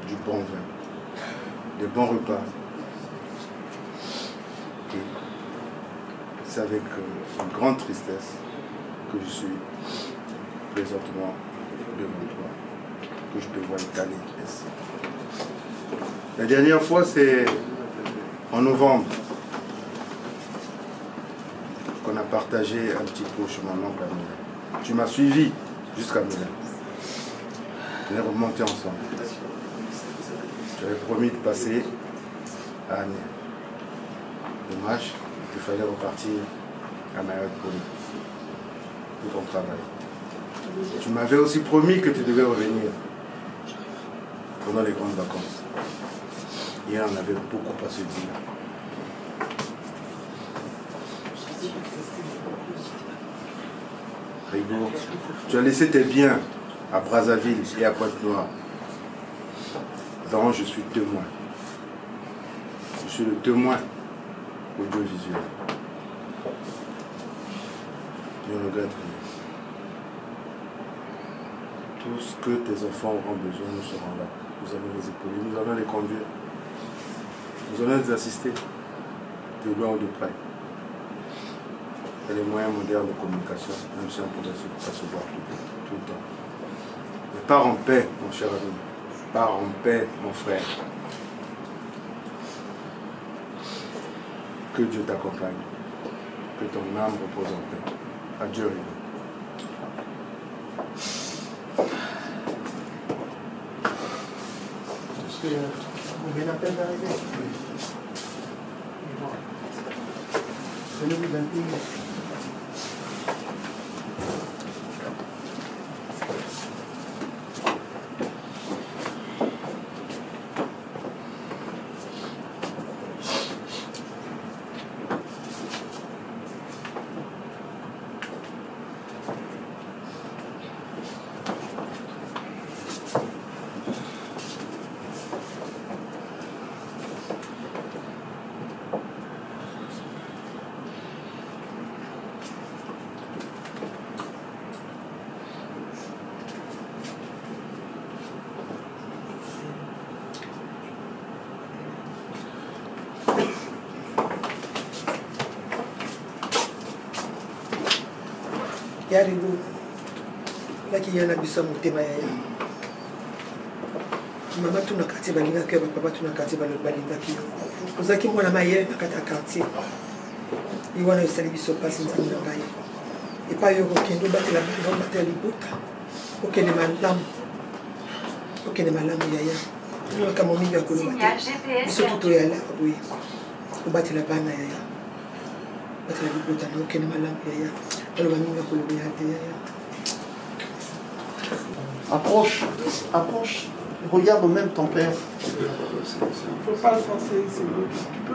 du bon vin, des bons repas. Et c'est avec une grande tristesse que je suis présentement devant toi, que je te vois étalé ici. La dernière fois, c'est en novembre qu'on a partagé un petit pot chez mon oncle à Milan. Tu m'as suivi jusqu'à Milan. On est remontés ensemble. Tu avais promis de passer à Amiens. Dommage, il fallait repartir à Mayotte pour ton travail. Tu m'avais aussi promis que tu devais revenir pendant les grandes vacances. Hier, on avait beaucoup à se dire. Rigo, tu as laissé tes biens à Brazzaville et à Pointe-Noire. Donc je suis témoin. Je suis le témoin audiovisuel. Je ne regrette rien. Tout ce que tes enfants auront besoin, nous serons là. Nous allons les épauler, nous allons les conduire. Nous allons les assister, de loin ou de près. Et les moyens modernes de communication, même si on pourrait se voir tout le temps. Mais pars en paix, mon cher ami. Pars en paix, mon frère. Que Dieu t'accompagne. Que ton âme repose en paix. Adieu, Rigo. Est-ce que vous venez à peine d'arriver? Donnez-vous 20 minutes. ya rigo laki yana biso motema ya mama tuna quartier balingaki yo papa tuna quartier balingaki yo ozalaki mwana mayele na kati ya quartier ye wana esali biso mpasi nzambe na ngai epai yo kokende obatela banga obatela libota okende malamu yaya makambo mingi ya koloba te biso tutoyala boye obatela bana yaya obatela libota na okende malamu yaya oloba mingi ya koloba ya te yaya. Approche, approche, regarde même ton père. Faut pas le forcer, c'est bon. Tu peux.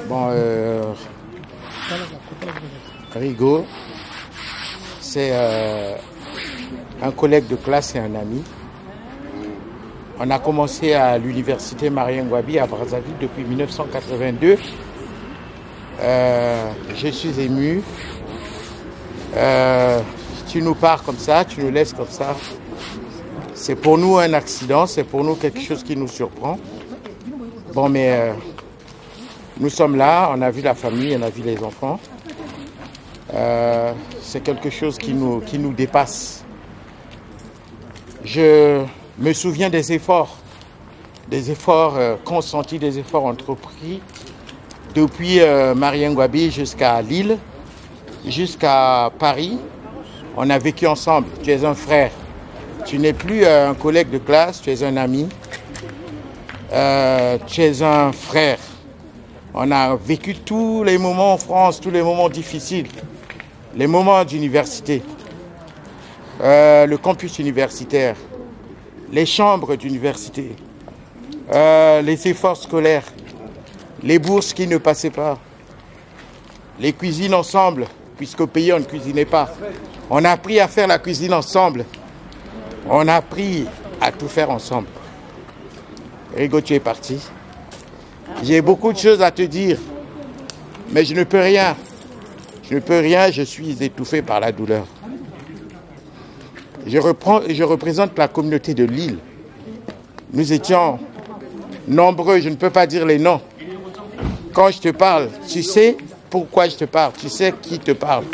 Bon, Rigo, c'est un collègue de classe et un ami. On a commencé à l'université Marien Ngouabi à Brazzaville depuis 1982. Je suis ému. Tu nous pars comme ça, tu nous laisses comme ça. C'est pour nous un accident, c'est pour nous quelque chose qui nous surprend. Bon, mais nous sommes là, on a vu la famille, on a vu les enfants. C'est quelque chose qui nous dépasse. Je me souviens des efforts consentis, des efforts entrepris depuis Marien Ngouabi jusqu'à Lille, jusqu'à Paris. On a vécu ensemble. Tu es un frère. Tu n'es plus un collègue de classe, tu es un ami. Tu es un frère. On a vécu tous les moments en France, tous les moments difficiles, les moments d'université, le campus universitaire, les chambres d'université, les efforts scolaires, les bourses qui ne passaient pas, les cuisines ensemble, puisqu'au pays on ne cuisinait pas. On a appris à faire la cuisine ensemble. On a appris à tout faire ensemble. Rigo, tu es parti. J'ai beaucoup de choses à te dire, mais je ne peux rien. Je ne peux rien, je suis étouffé par la douleur. Je représente la communauté de Lille. Nous étions nombreux, je ne peux pas dire les noms. Quand je te parle, tu sais pourquoi je te parle, tu sais qui te parle.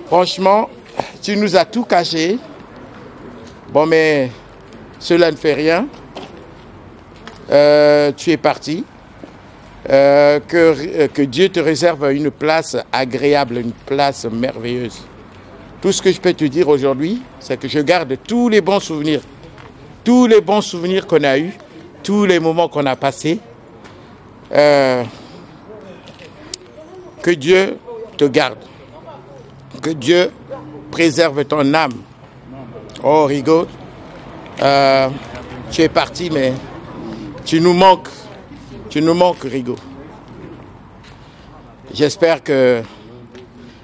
Franchement, tu nous as tout caché. Bon, mais cela ne fait rien. Tu es parti. Que Dieu te réserve une place agréable, une place merveilleuse. Tout ce que je peux te dire aujourd'hui, c'est que je garde tous les bons souvenirs qu'on a eus, tous les moments qu'on a passés. Que Dieu te garde. Que Dieu préserve ton âme. Oh, Rigo, tu es parti, mais tu nous manques. Tu nous manques, Rigo. J'espère que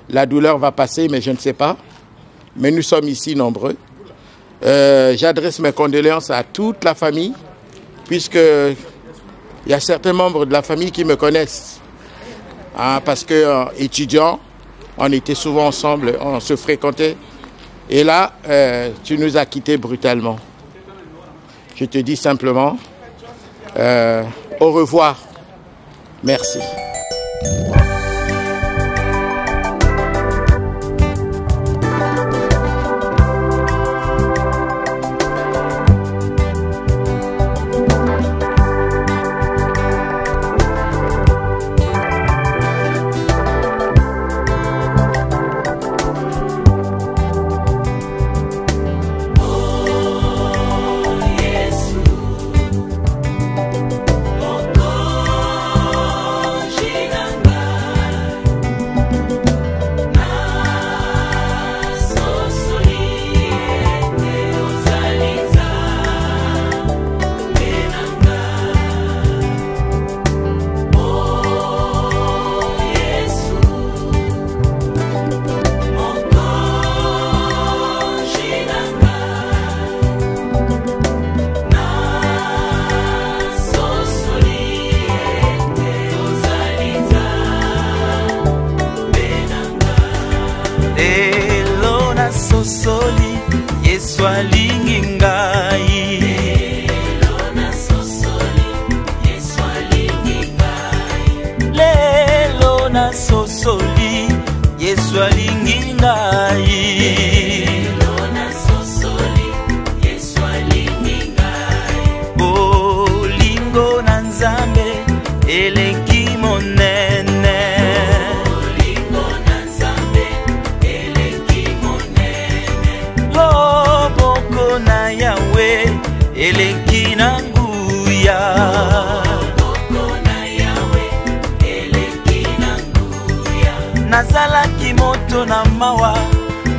la douleur va passer, mais je ne sais pas. Mais nous sommes ici nombreux. J'adresse mes condoléances à toute la famille, puisqu'il y a certains membres de la famille qui me connaissent. Hein, parce que étudiants, on était souvent ensemble, on se fréquentait. Et là, tu nous as quittés brutalement. Je te dis simplement, au revoir. Merci. Jinanga Yesu alingi ngai. Lelo na sosoli Yesu alingi ngai. Bolingo na Nzambe eleki monene. Loboko na Yawe eleki na nguya. Nazalaki moto na mawa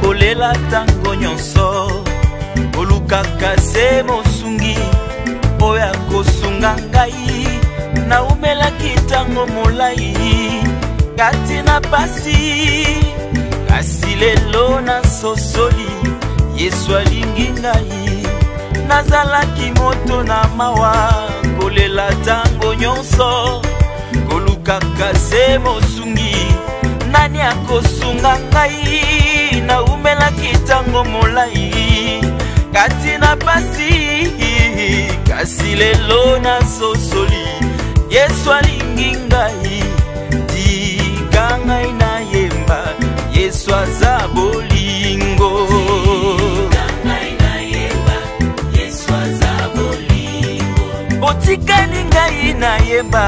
kolela tango nyonso. Olukaka se mosungi oya kosunga ngai. Naumelaki tango molai kati na pasi. Kasi lelo na sosoli Yesu alingi ngai. Nazalaki moto na mawa kolela tango nyonso. Kolukaka se mosungi nani akosunga ngai. Naumelaki tango molai kati na pasi. Kasi lelo na sosoli Yesu alingi ngai. Tika ngai na yemba Yesu aza bolingo. Otikani ngai na yemba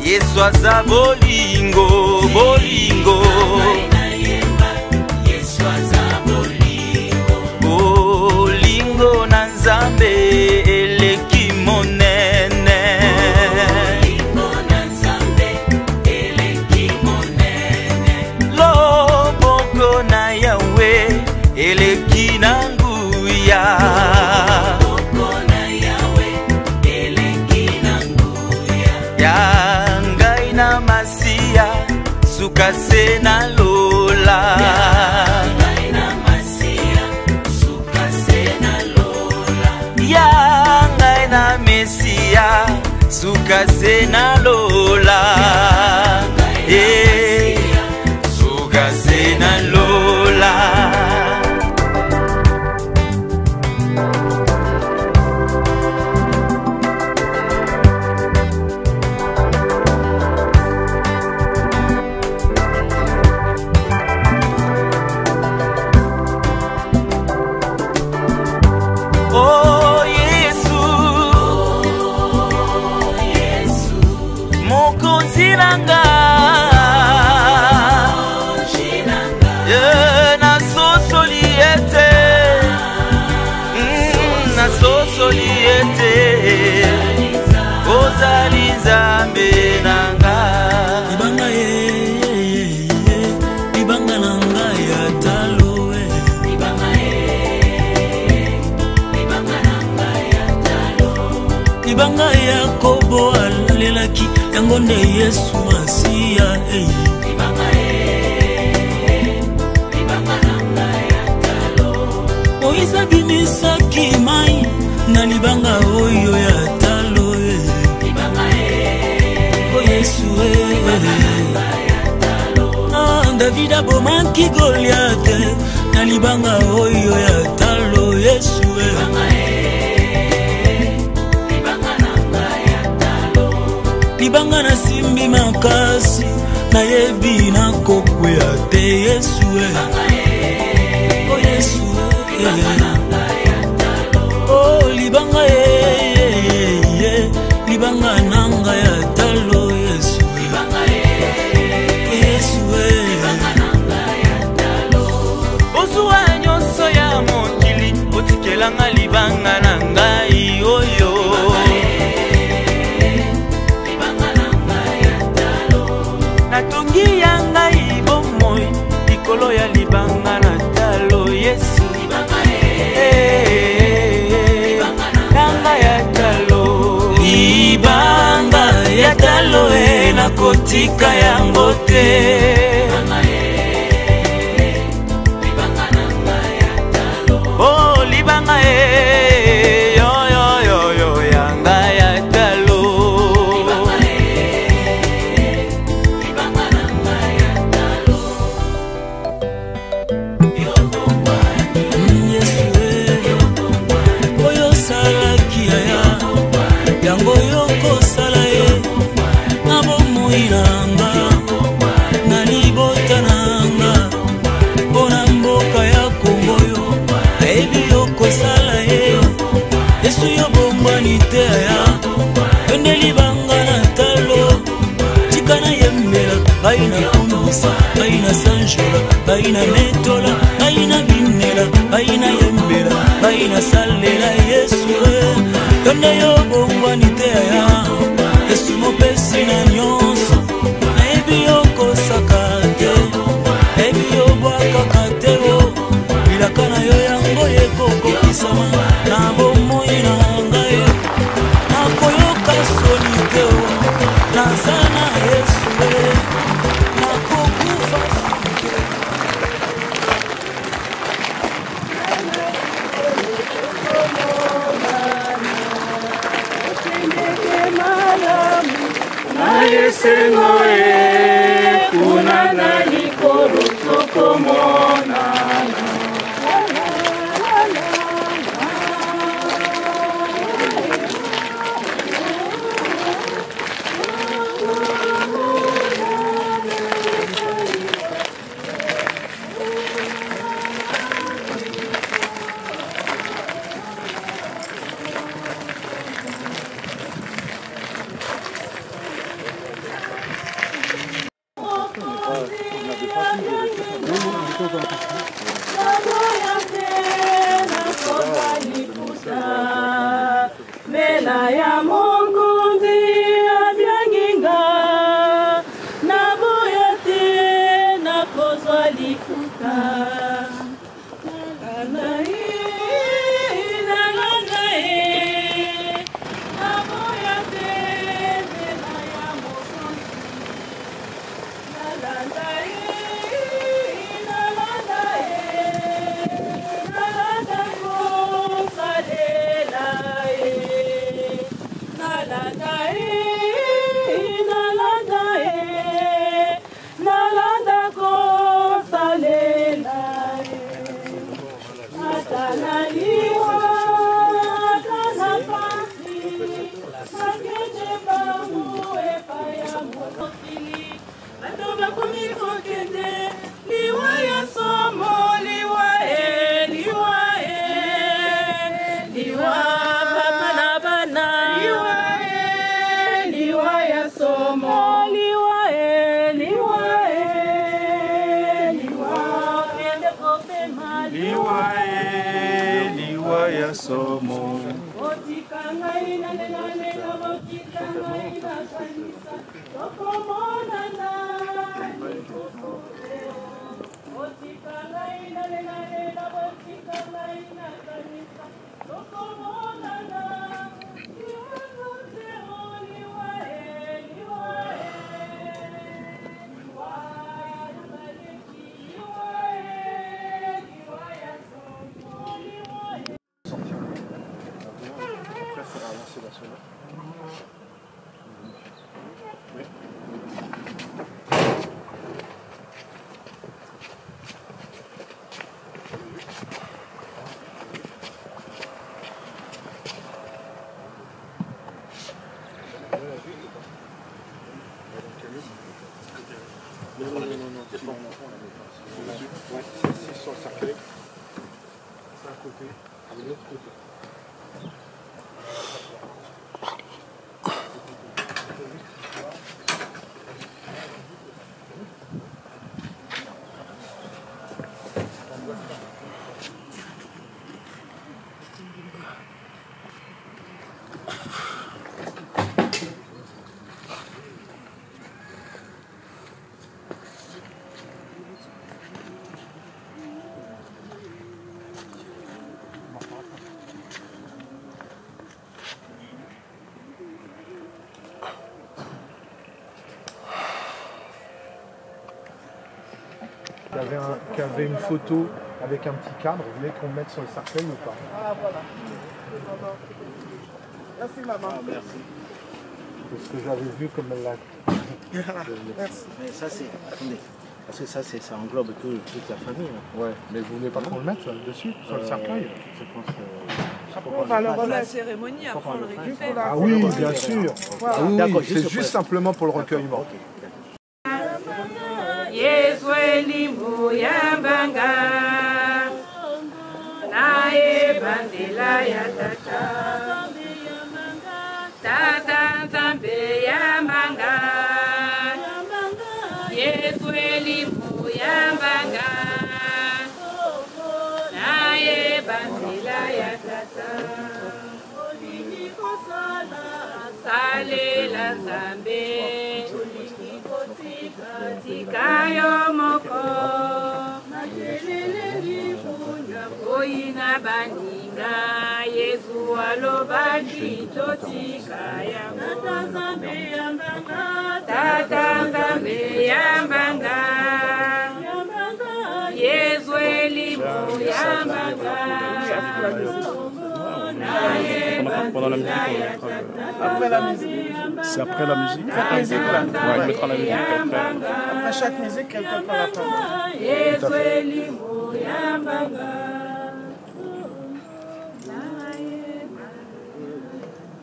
Yesu aza bolingo. Bolingo bolingo na Nzambe eleki monene. Loboko na Yawe eleki na nguya. Ya ngai na Masia sukase na lola. Ya ngai na Mesia sukase na lola. Sukase na lola. Oh Yesu, mokonzi nanga. Na sosoli ete, na sosoli ete. Ozali Nzambe nanga. Libanga libanga nanga ya talo. Libanga Yakobo alelaki yango nde Yesu Masia. Moïse abimisaki mai na libanga oyo ya talo. O Yesu David abomaki Goliath na libanga oyo ya talo. Yesu libanga na simbi makasi na yebi na kokwea te. Yesu oh Yesu oh libanga libanga nanga ya talo. Yesu Yesu ozuwa nyonso ya mokili otikelanga libanga na ngai oyo. Natungi ya ngai bomoi likolo ya libanga na talo. Yesu libanga ya talo. Libanga ya talo nakotika yango te. Oh libanga yo yo yo yo yanga ya talo. Yesu baina sanjola baina metola baina binela baina yembela baina salela Yesu yonde yo bongwani te ya Yesu mopesi na nyonso ebi okosaka te ebi obwakaka te bilaka na yo yango ekokokisama na bomoi na ngai nakoyoka soni te naza na Yesu nakokufa Yesengo kuna na likolo tokomonana Mela ya Munguzi abyanginga na boyate na kozwa lifuta qui avait une photo avec un petit cadre, vous voulez qu'on mette sur le cercueil ou pas? Ah voilà. Merci maman. Ah, merci. Parce que j'avais vu comme elle l'a... Merci. Mais ça c'est... Attendez. Parce que ça englobe toute la famille. Là. Ouais, mais vous voulez pas qu'on le mette dessus, sur le cercueil? Je pense que... Après, on va le remettre. La cérémonie, après on le récupère. Ah oui, bien sûr. Voilà. Ah oui, c'est juste simplement pour le recueillement. Yesu elimu salela nzambe tikayo moko oyina baninga yesu alobaki totikaya tata nzambe yambanga yesu elimo yambanga. Pendant la musique, après la musique. C'est après la musique. Cette musique là. Ouais, il mettra la musique après. Après chaque musique, quelqu'un prend la parole.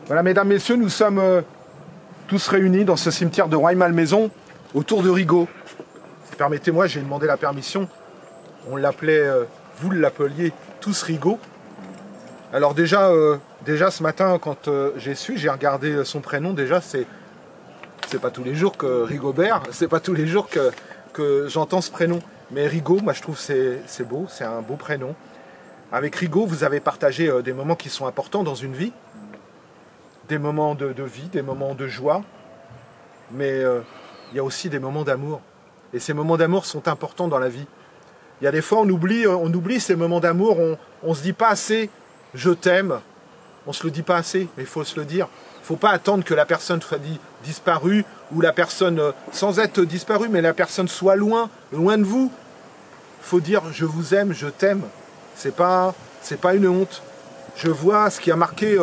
Voilà, mesdames, messieurs, nous sommes tous réunis dans ce cimetière de Rueil-Malmaison autour de Rigaud. Permettez-moi, j'ai demandé la permission. On l'appelait, vous l'appeliez tous Rigaud. Alors déjà ce matin, quand j'ai regardé son prénom, déjà c'est pas tous les jours que Rigobert, c'est pas tous les jours que j'entends ce prénom. Mais Rigaud, moi je trouve c'est beau, c'est un beau prénom. Avec Rigaud, vous avez partagé des moments qui sont importants dans une vie, des moments de vie, des moments de joie, mais il y a aussi des moments d'amour. Et ces moments d'amour sont importants dans la vie. Il y a des fois, on oublie ces moments d'amour, on se dit pas assez « je t'aime », on se le dit pas assez, mais il faut se le dire. Il ne faut pas attendre que la personne soit disparue, ou la personne, sans être disparue, mais la personne soit loin de vous. Il faut dire « je vous aime, je t'aime ». C'est pas une honte. Je vois ce qui a marqué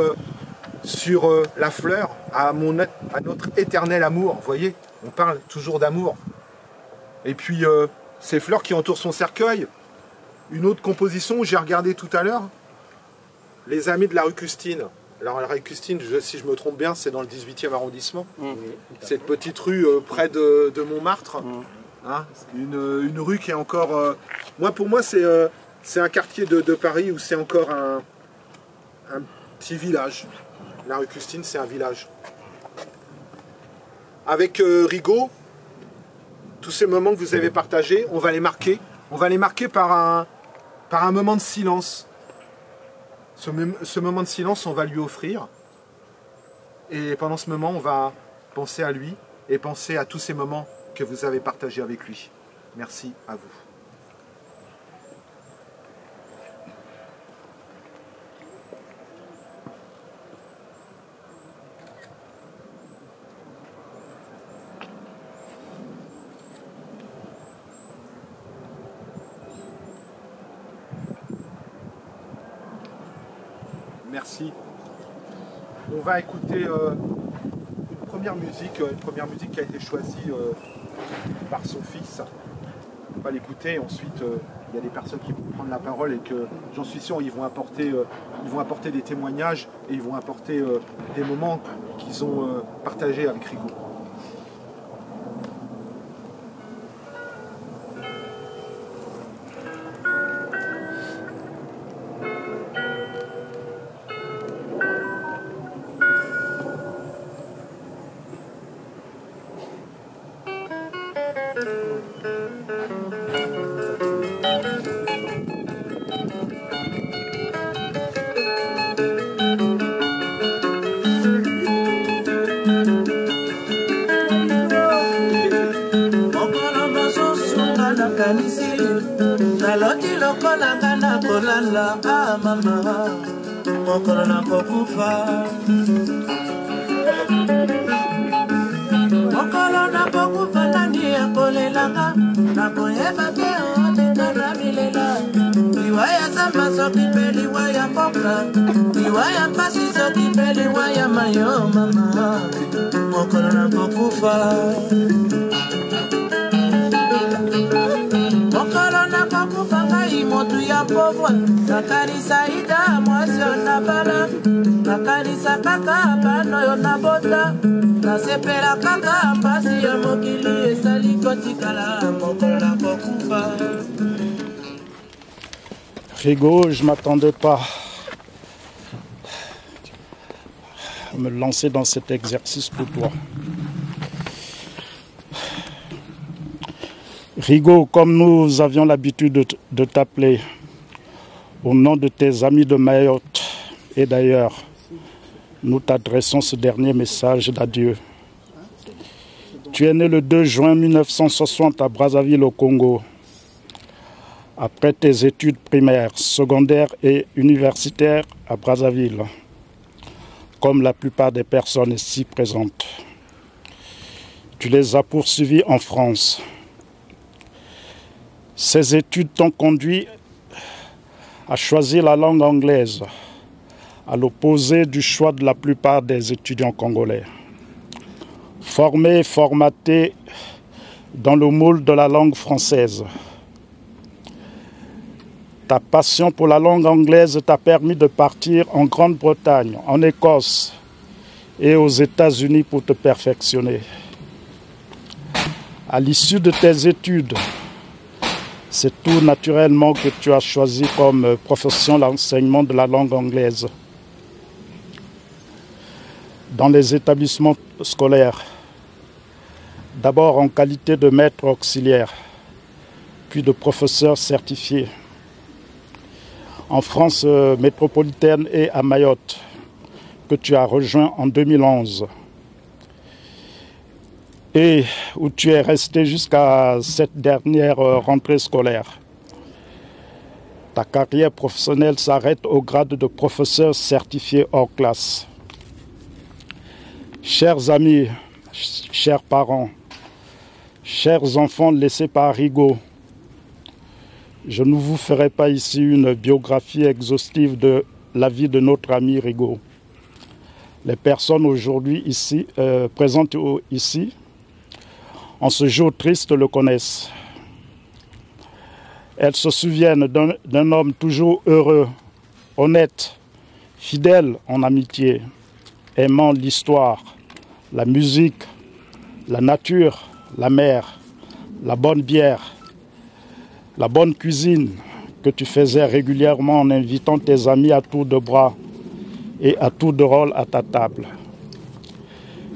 sur la fleur à notre éternel amour. Vous voyez, on parle toujours d'amour. Et puis, ces fleurs qui entourent son cercueil. Une autre composition, j'ai regardé tout à l'heure, les amis de la rue Custine. Alors la rue Custine, si je me trompe bien, c'est dans le 18e arrondissement. Cette petite rue près de Montmartre. Hein, une rue qui est encore... pour moi, c'est un quartier de Paris où c'est encore un petit village. La rue Custine, c'est un village. Avec Rigaud, tous ces moments que vous avez partagés, on va les marquer. On va les marquer par un moment de silence. Ce moment de silence, on va lui offrir. Et pendant ce moment, on va penser à lui et penser à tous ces moments que vous avez partagés avec lui. Merci à vous. Merci. On va écouter une première musique qui a été choisie par son fils. On va l'écouter. Ensuite, il y a des personnes qui vont prendre la parole et que j'en suis sûr, ils vont apporter des témoignages et ils vont apporter des moments qu'ils ont partagés avec Rigaud. naloti lokola nga na kolala mama mokolo na kokufa mokolo na kokufa nani akolelanga nakoyeba te oteka na bilela liwa ya zamba soki mpe liwa ya mboka liwa ya mpasi soki mpe liwa ya mayo mama mokolo na kokufa mokolo na kokufa ngai motu ya pauvre nakanisa ida mwasi oyo nabala nakanisa kaka bana oyo nabota nasepela kaka mpasi ya mokili esali kotikala mokolo na kokufa. Rigaud, je ne m'attendais pas à me lancer dans cet exercice pour toi. Rigaud, comme nous avions l'habitude de t'appeler au nom de tes amis de Mayotte et d'ailleurs, nous t'adressons ce dernier message d'adieu. Tu es né le 2 juin 1960 à Brazzaville au Congo. Après tes études primaires, secondaires et universitaires à Brazzaville, comme la plupart des personnes ici présentes. Tu les as poursuivies en France. Ces études t'ont conduit à choisir la langue anglaise, à l'opposé du choix de la plupart des étudiants congolais. Formé et formaté dans le moule de la langue française, ta passion pour la langue anglaise t'a permis de partir en Grande-Bretagne, en Écosse et aux États-Unis pour te perfectionner. À l'issue de tes études, c'est tout naturellement que tu as choisi comme profession l'enseignement de la langue anglaise dans les établissements scolaires, d'abord en qualité de maître auxiliaire, puis de professeur certifié. En France métropolitaine et à Mayotte, que tu as rejoint en 2011, et où tu es resté jusqu'à cette dernière rentrée scolaire. Ta carrière professionnelle s'arrête au grade de professeur certifié hors classe. Chers amis, chers parents, chers enfants laissés par Rigaud, je ne vous ferai pas ici une biographie exhaustive de la vie de notre ami Rigaud. Les personnes aujourd'hui ici, présentes ici, en ce jour triste, le connaissent. Elles se souviennent d'un homme toujours heureux, honnête, fidèle en amitié, aimant l'histoire, la musique, la nature, la mer, la bonne bière, la bonne cuisine que tu faisais régulièrement en invitant tes amis à tour de bras et à tour de rôle à ta table.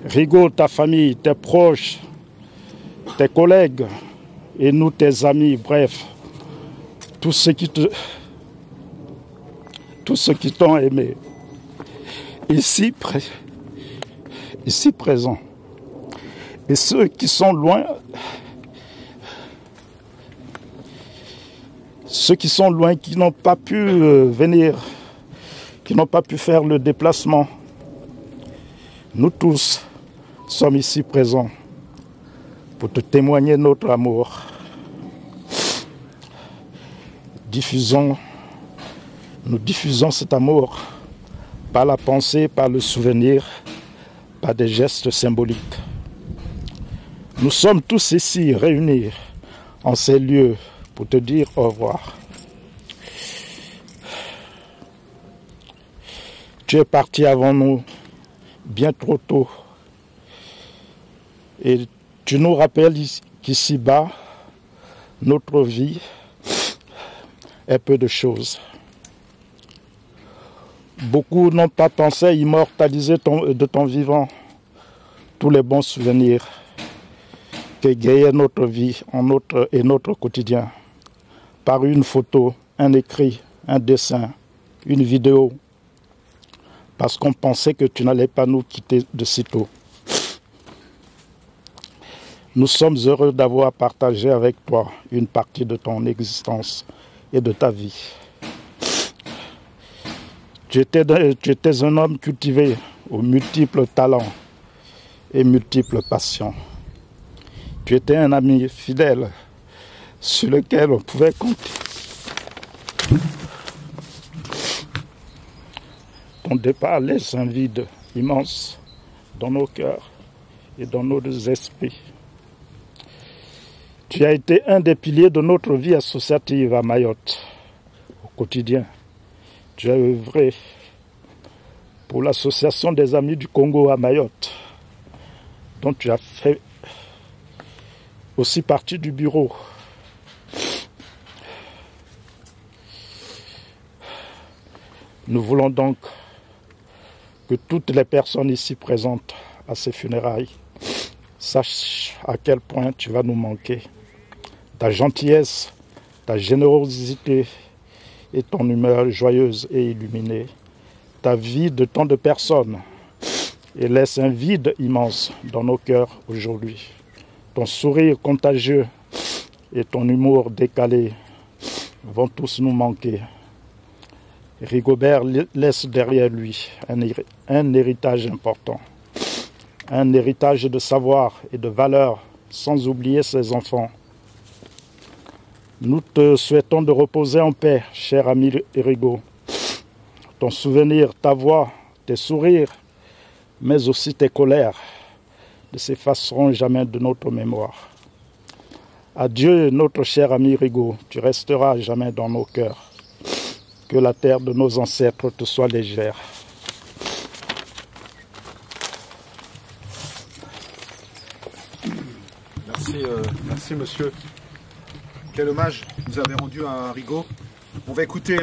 Rigaud, ta famille, tes proches, tes collègues et nous, tes amis, bref, tous ceux qui t'ont aimé, ici présents, et ceux qui sont loin, qui n'ont pas pu venir, qui n'ont pas pu faire le déplacement. Nous tous sommes ici présents pour te témoigner notre amour. Nous diffusons cet amour par la pensée, par le souvenir, par des gestes symboliques. Nous sommes tous ici réunis en ces lieux pour te dire au revoir. Tu es parti avant nous, bien trop tôt. Et tu nous rappelles qu'ici-bas, notre vie est peu de choses. Beaucoup n'ont pas pensé à immortaliser de ton vivant tous les bons souvenirs qu'égayait notre vie et notre quotidien. Par une photo, un écrit, un dessin, une vidéo, parce qu'on pensait que tu n'allais pas nous quitter de sitôt. Nous sommes heureux d'avoir partagé avec toi une partie de ton existence et de ta vie. Tu étais un homme cultivé aux multiples talents et multiples passions. Tu étais un ami fidèle sur lequel on pouvait compter. Ton départ laisse un vide immense dans nos cœurs et dans nos esprits. Tu as été un des piliers de notre vie associative à Mayotte. Au quotidien, tu as œuvré pour l'association des Amis du Congo à Mayotte, dont tu as fait aussi partie du bureau. Nous voulons donc que toutes les personnes ici présentes à ces funérailles sachent à quel point tu vas nous manquer. Ta gentillesse, ta générosité et ton humeur joyeuse et illuminée, ta vie de tant de personnes et laisse un vide immense dans nos cœurs aujourd'hui. Ton sourire contagieux et ton humour décalé vont tous nous manquer. Rigobert laisse derrière lui un héritage important, un héritage de savoir et de valeurs, sans oublier ses enfants. Nous te souhaitons de reposer en paix, cher ami Rigo. Ton souvenir, ta voix, tes sourires, mais aussi tes colères ne s'effaceront jamais de notre mémoire. Adieu, notre cher ami Rigo, tu resteras jamais dans nos cœurs. Que la terre de nos ancêtres te soit légère. Merci monsieur. Quel hommage vous avez rendu à Rigo. On va écouter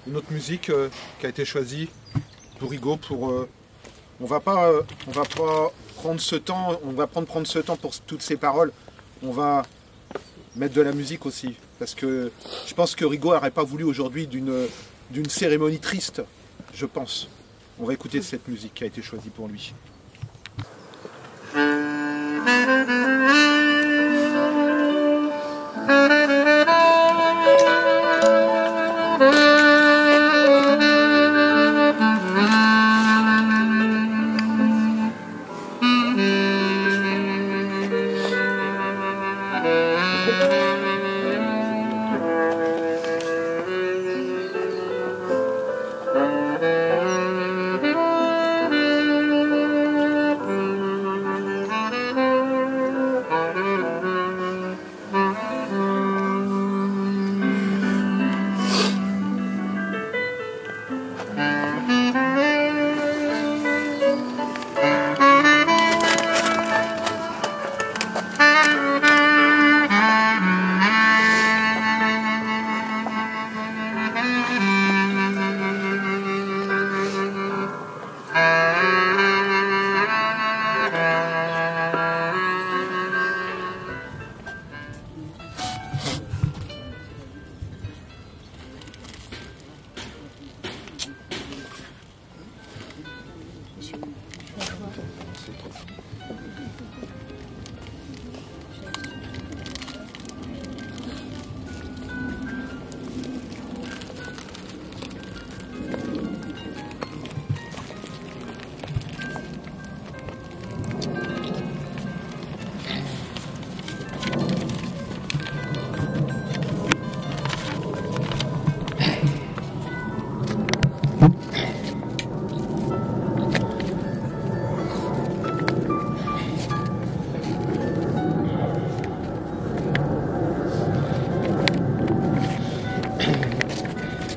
une autre musique qui a été choisie pour Rigo. On va pas prendre ce temps. On va prendre ce temps pour toutes ces paroles. On va mettre de la musique aussi, parce que je pense que Rigo n'aurait pas voulu aujourd'hui d'une cérémonie triste, je pense. On va écouter cette musique qui a été choisie pour lui.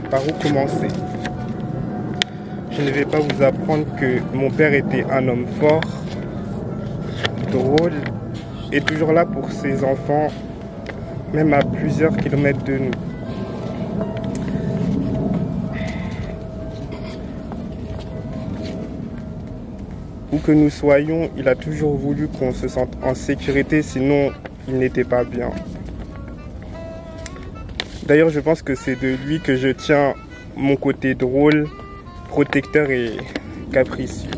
Par où commencer? Je ne vais pas vous apprendre que mon père était un homme fort, drôle et toujours là pour ses enfants, même à plusieurs kilomètres de nous. Où que nous soyons, il a toujours voulu qu'on se sente en sécurité, sinon il n'était pas bien. D'ailleurs, je pense que c'est de lui que je tiens mon côté drôle, protecteur et capricieux.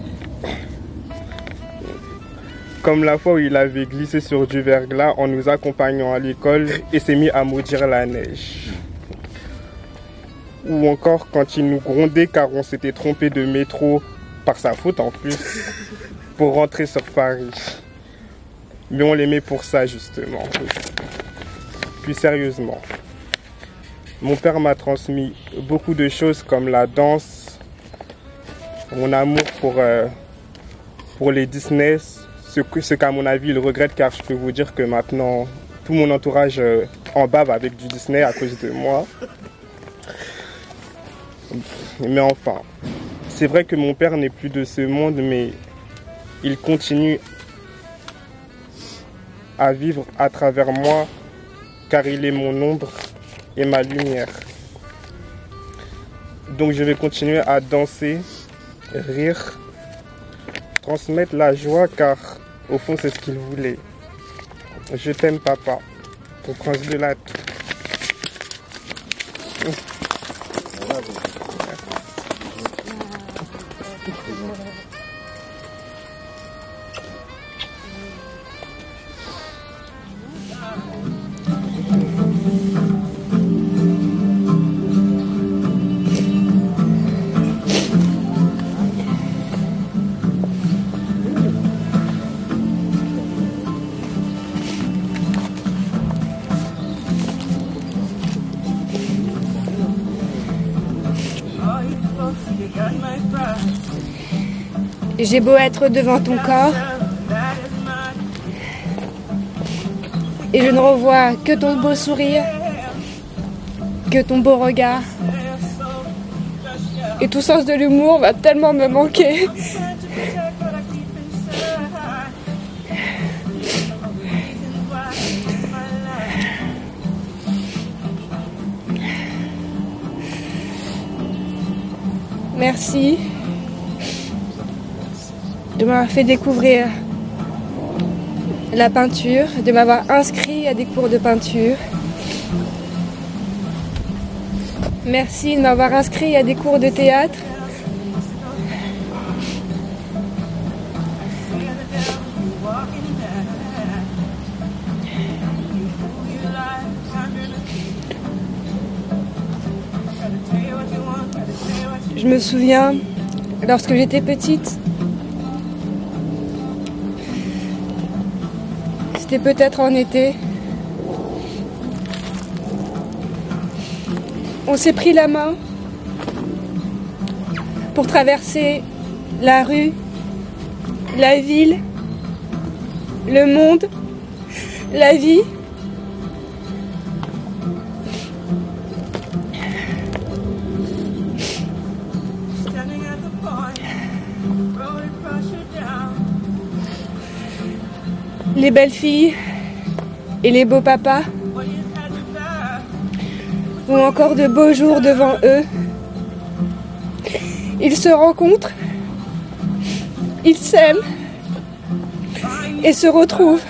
Comme la fois où il avait glissé sur du verglas en nous accompagnant à l'école et s'est mis à maudire la neige. Ou encore quand il nous grondait car on s'était trompé de métro, par sa faute en plus, pour rentrer sur Paris. Mais on l'aimait pour ça justement. Puis sérieusement, mon père m'a transmis beaucoup de choses comme la danse, mon amour pour les Disney, ce qu'à mon avis il regrette car je peux vous dire que maintenant tout mon entourage en bave avec du Disney à cause de moi. Mais enfin, c'est vrai que mon père n'est plus de ce monde, mais il continue à vivre à travers moi car il est mon ombre et ma lumière. Donc je vais continuer à danser, rire, transmettre la joie car au fond c'est ce qu'il voulait. Je t'aime papa, ton prince de latte. J'ai beau être devant ton corps, et je ne revois que ton beau sourire, que ton beau regard. Et tout sens de l'humour va tellement me manquer. Merci de m'avoir fait découvrir la peinture, de m'avoir inscrit à des cours de peinture. Merci de m'avoir inscrit à des cours de théâtre. Je me souviens, lorsque j'étais petite, c'était peut-être en été, on s'est pris la main pour traverser la rue, la ville, le monde, la vie. Les belles filles et les beaux papas ont encore de beaux jours devant eux. Ils se rencontrent, ils s'aiment et se retrouvent.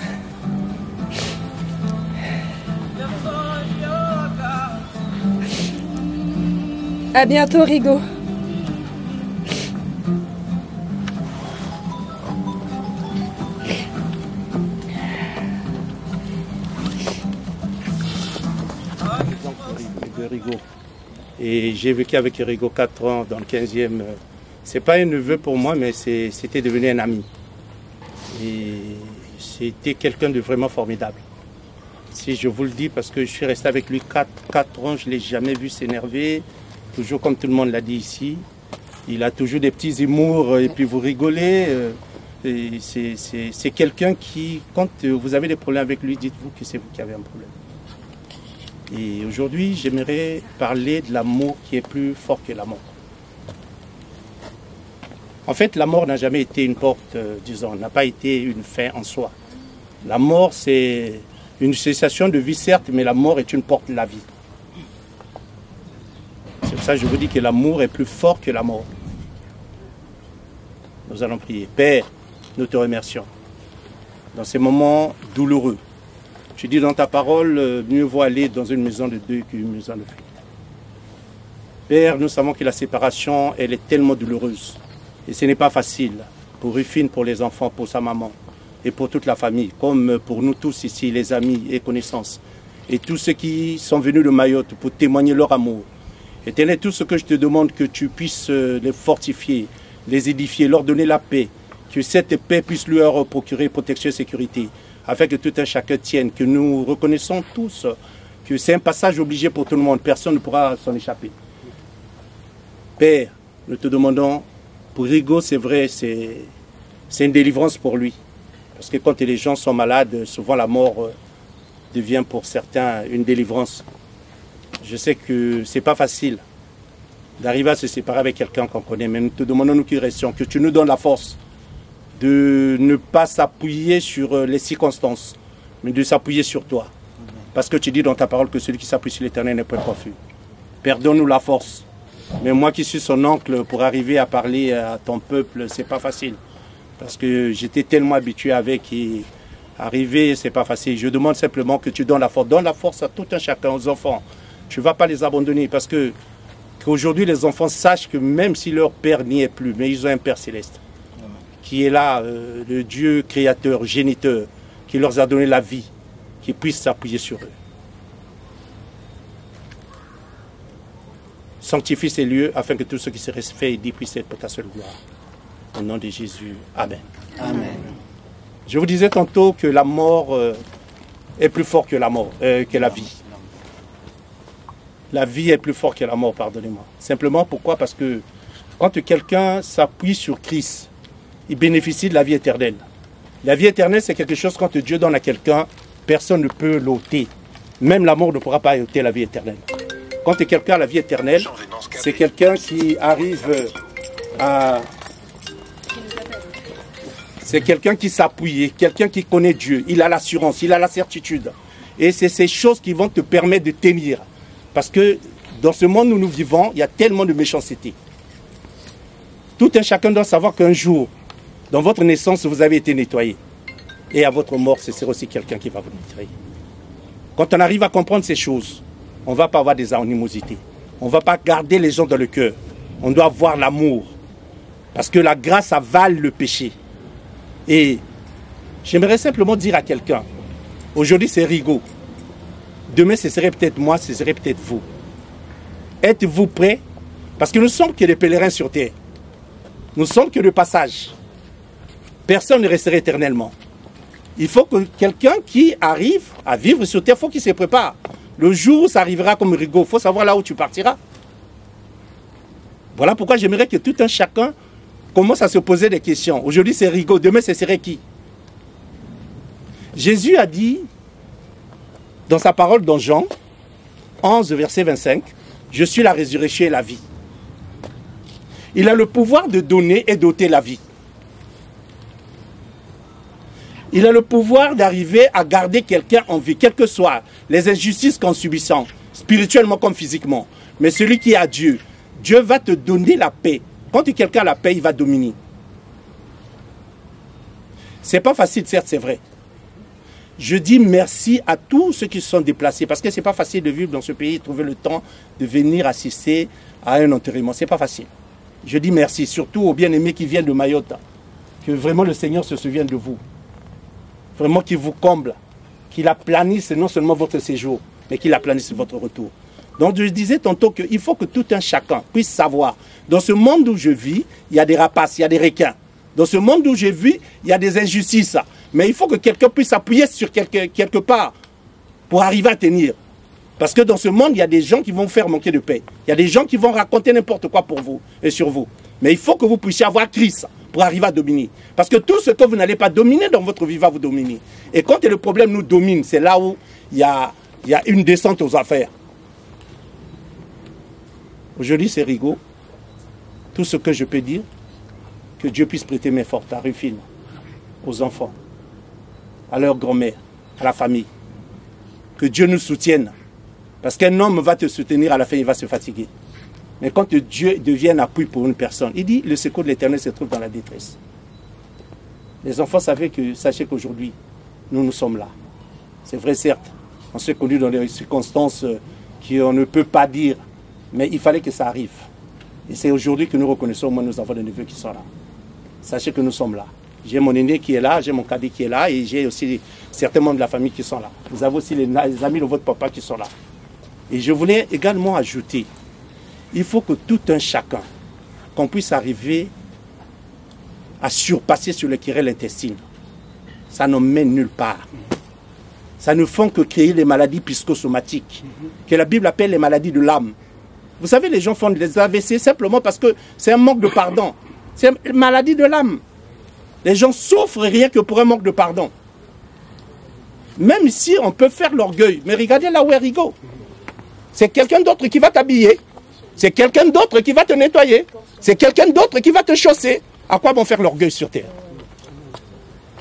À bientôt, Rigaud. Et j'ai vécu avec Rigaud 4 ans dans le 15e. C'est pas un neveu pour moi, mais c'était devenu un ami. Et c'était quelqu'un de vraiment formidable. Si je vous le dis, parce que je suis resté avec lui 4 ans, je ne l'ai jamais vu s'énerver. Toujours comme tout le monde l'a dit ici. Il a toujours des petits humours et puis vous rigolez. C'est quelqu'un qui, quand vous avez des problèmes avec lui, dites-vous que c'est vous qui avez un problème. Et aujourd'hui, j'aimerais parler de l'amour qui est plus fort que la mort. En fait, la mort n'a jamais été une porte, disons, n'a pas été une fin en soi. La mort, c'est une cessation de vie, certes, mais la mort est une porte de la vie. C'est pour ça que je vous dis que l'amour est plus fort que la mort. Nous allons prier. Père, nous te remercions. Dans ces moments douloureux, tu dis dans ta parole, mieux vaut aller dans une maison de deuil qu'une maison de fuite. Père, nous savons que la séparation, elle est tellement douloureuse. Et ce n'est pas facile pour Rufine, pour les enfants, pour sa maman et pour toute la famille, comme pour nous tous ici, les amis et connaissances. Et tous ceux qui sont venus de Mayotte pour témoigner leur amour. Éternel, tout ce que je te demande, que tu puisses les fortifier, les édifier, leur donner la paix, que cette paix puisse leur procurer protection et sécurité, afin que tout un chacun tienne, que nous reconnaissons tous que c'est un passage obligé pour tout le monde, personne ne pourra s'en échapper. Père, nous te demandons, pour Rigaud, c'est vrai, c'est une délivrance pour lui. Parce que quand les gens sont malades, souvent la mort devient pour certains une délivrance. Je sais que c'est pas facile d'arriver à se séparer avec quelqu'un qu'on connaît, mais nous te demandons, nous qui restions, que tu nous donnes la force de ne pas s'appuyer sur les circonstances, mais de s'appuyer sur toi. Parce que tu dis dans ta parole que celui qui s'appuie sur l'Éternel n'est point confus. Père, donne-nous la force. Mais moi qui suis son oncle, pour arriver à parler à ton peuple, c'est pas facile. Parce que j'étais tellement habitué avec et arriver, c'est pas facile. Je demande simplement que tu donnes la force. Donne la force à tout un chacun, aux enfants. Tu ne vas pas les abandonner parce que qu'aujourd'hui les enfants sachent que même si leur père n'y est plus, mais ils ont un Père céleste qui est là, le Dieu créateur, géniteur, qui leur a donné la vie, qui puisse s'appuyer sur eux. Sanctifie ces lieux afin que tout ce qui serait fait et dit puisse être pour ta seule gloire. Au nom de Jésus. Amen. Amen. Je vous disais tantôt que la mort est plus forte que la mort, que la vie. la vie est plus forte que la mort, pardonnez-moi. Simplement pourquoi? Parce que quand quelqu'un s'appuie sur Christ, il bénéficie de la vie éternelle. La vie éternelle, c'est quelque chose quand Dieu donne à quelqu'un, personne ne peut l'ôter. Même la mort ne pourra pas ôter la vie éternelle. Quand quelqu'un a la vie éternelle, c'est quelqu'un qui arrive à... C'est quelqu'un qui s'appuie, quelqu'un qui connaît Dieu. Il a l'assurance, il a la certitude. Et c'est ces choses qui vont te permettre de tenir. Parce que dans ce monde où nous vivons, il y a tellement de méchanceté. Tout un chacun doit savoir qu'un jour, dans votre naissance, vous avez été nettoyé. Et à votre mort, ce sera aussi quelqu'un qui va vous nettoyer. Quand on arrive à comprendre ces choses, on ne va pas avoir des animosités. On ne va pas garder les gens dans le cœur. On doit avoir l'amour. Parce que la grâce avale le péché. Et j'aimerais simplement dire à quelqu'un, aujourd'hui c'est Rigaud. Demain ce serait peut-être moi, ce serait peut-être vous. Êtes-vous prêts? Parce que nous sommes que des pèlerins sur terre. Nous sommes que de passage. Personne ne resterait éternellement. Il faut que quelqu'un qui arrive à vivre sur terre, il faut qu'il se prépare. Le jour où ça arrivera comme Rigaud, il faut savoir là où tu partiras. Voilà pourquoi j'aimerais que tout un chacun commence à se poser des questions. Aujourd'hui c'est Rigaud, demain ce serait qui? Jésus a dit dans sa parole dans Jean 11, verset 25, « Je suis la résurrection et la vie ». Il a le pouvoir de donner et d'ôter la vie. Il a le pouvoir d'arriver à garder quelqu'un en vie, quelles que soient les injustices qu'on subit, spirituellement comme physiquement. Mais celui qui a Dieu, Dieu va te donner la paix. Quand quelqu'un a la paix, il va dominer. C'est pas facile, certes, c'est vrai. Je dis merci à tous ceux qui se sont déplacés, parce que c'est pas facile de vivre dans ce pays, trouver le temps de venir assister à un enterrement. C'est pas facile. Je dis merci, surtout aux bien-aimés qui viennent de Mayotte. Que vraiment le Seigneur se souvienne de vous. Vraiment qu'il vous comble, qu'il aplanisse non seulement votre séjour, mais qu'il aplanisse votre retour. Donc je disais tantôt qu'il faut que tout un chacun puisse savoir, dans ce monde où je vis, il y a des rapaces, il y a des requins. Dans ce monde où je vis, il y a des injustices. Mais il faut que quelqu'un puisse s'appuyer sur quelque part pour arriver à tenir. Parce que dans ce monde, il y a des gens qui vont vous faire manquer de paix. Il y a des gens qui vont raconter n'importe quoi pour vous et sur vous. Mais il faut que vous puissiez avoir Christ pour arriver à dominer. Parce que tout ce que vous n'allez pas dominer dans votre vie va vous dominer. Et quand le problème nous domine, c'est là où il y a une descente aux affaires. Aujourd'hui, c'est Rigaud. Tout ce que je peux dire, que Dieu puisse prêter main forte à Rufine, aux enfants, à leur grand-mère, à la famille. Que Dieu nous soutienne. Parce qu'un homme va te soutenir, à la fin, il va se fatiguer. Mais quand Dieu devient un appui pour une personne, il dit, le secours de l'Éternel se trouve dans la détresse. Les enfants sachez qu'aujourd'hui, nous sommes là. C'est vrai, certes, on s'est connus dans des circonstances qu'on ne peut pas dire, mais il fallait que ça arrive. Et c'est aujourd'hui que nous reconnaissons au moins nos enfants de neveux qui sont là. Sachez que nous sommes là. J'ai mon aîné qui est là, j'ai mon cadet qui est là, et j'ai aussi certains membres de la famille qui sont là. Vous avez aussi les amis de votre papa qui sont là. Et je voulais également ajouter, il faut que tout un chacun, qu'on puisse arriver à surpasser sur les querelles intestines. Ça ne mène nulle part. Ça ne font que créer les maladies psychosomatiques, que la Bible appelle les maladies de l'âme. Vous savez, les gens font des AVC simplement parce que c'est un manque de pardon. C'est une maladie de l'âme. Les gens souffrent rien que pour un manque de pardon. Même si on peut faire l'orgueil. Mais regardez là où est Rigaud. C'est quelqu'un d'autre qui va t'habiller. C'est quelqu'un d'autre qui va te nettoyer. C'est quelqu'un d'autre qui va te chausser. À quoi bon faire l'orgueil sur terre?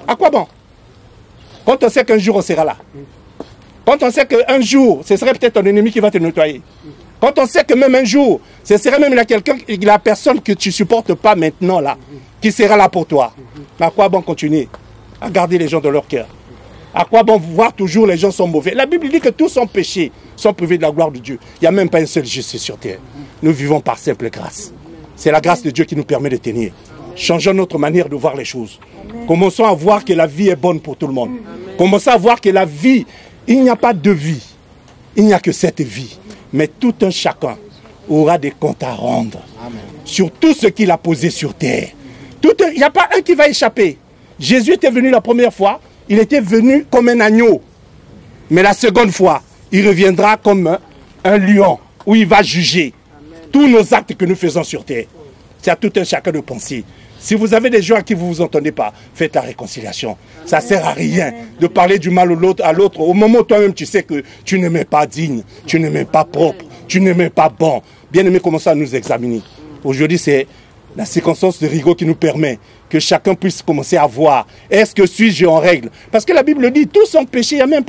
À quoi bon? Quand on sait qu'un jour on sera là. Quand on sait qu'un jour, ce serait peut-être ton ennemi qui va te nettoyer. Quand on sait que même un jour, ce serait même la personne que tu ne supportes pas maintenant là, qui sera là pour toi. Mais à quoi bon continuer à garder les gens dans leur cœur? À quoi bon voir toujours les gens sont mauvais? La Bible dit que tous sont péchés, sont privés de la gloire de Dieu. Il n'y a même pas un seul juste sur terre. Nous vivons par simple grâce. C'est la grâce de Dieu qui nous permet de tenir. Changeons notre manière de voir les choses. Commençons à voir que la vie est bonne pour tout le monde. Commençons à voir que la vie, il n'y a pas deux vies. Il n'y a que cette vie. Mais tout un chacun aura des comptes à rendre. Amen. Sur tout ce qu'il a posé sur terre. Il n'y a pas un qui va échapper. Jésus était venu la première fois, il était venu comme un agneau. Mais la seconde fois, il reviendra comme un lion où il va juger tous nos actes que nous faisons sur terre. C'est à tout un chacun de penser. Si vous avez des gens à qui vous ne vous entendez pas, faites la réconciliation. Ça ne sert à rien de parler du mal à l'autre. Au moment où toi-même tu sais que tu n'aimais pas digne, tu n'aimais pas propre, tu n'aimais pas bon. Bien aimé, commençons à nous examiner. Aujourd'hui, c'est la circonstance de Rigaud qui nous permet que chacun puisse commencer à voir. Est-ce que suis-je en règle? Parce que la Bible dit, tous sont péchés. Il y a même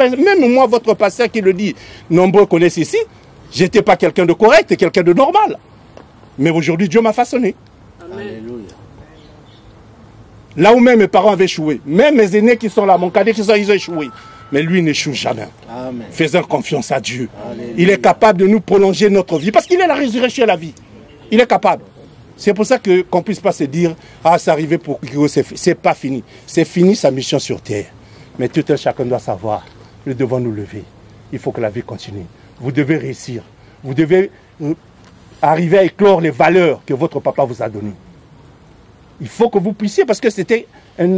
moi, votre pasteur qui le dit. Nombreux connaissent ici. Je n'étais pas quelqu'un de correct, quelqu'un de normal. Mais aujourd'hui, Dieu m'a façonné. Alléluia. Là où même mes parents avaient échoué, même mes aînés qui sont là, mon cadet qui sont là, ils ont échoué. Mais lui n'échoue jamais. Amen. Faisons confiance à Dieu. Alléluia. Il est capable de nous prolonger notre vie. Parce qu'il est la résurrection et la vie. Il est capable. C'est pour ça qu'on ne puisse pas se dire, ah, c'est arrivé pour Rigaud, c'est pas fini. C'est fini sa mission sur terre. Mais tout un chacun doit savoir, nous devons nous lever. Il faut que la vie continue. Vous devez réussir. Vous devez arriver à éclore les valeurs que votre papa vous a données. Il faut que vous puissiez, parce que c'était...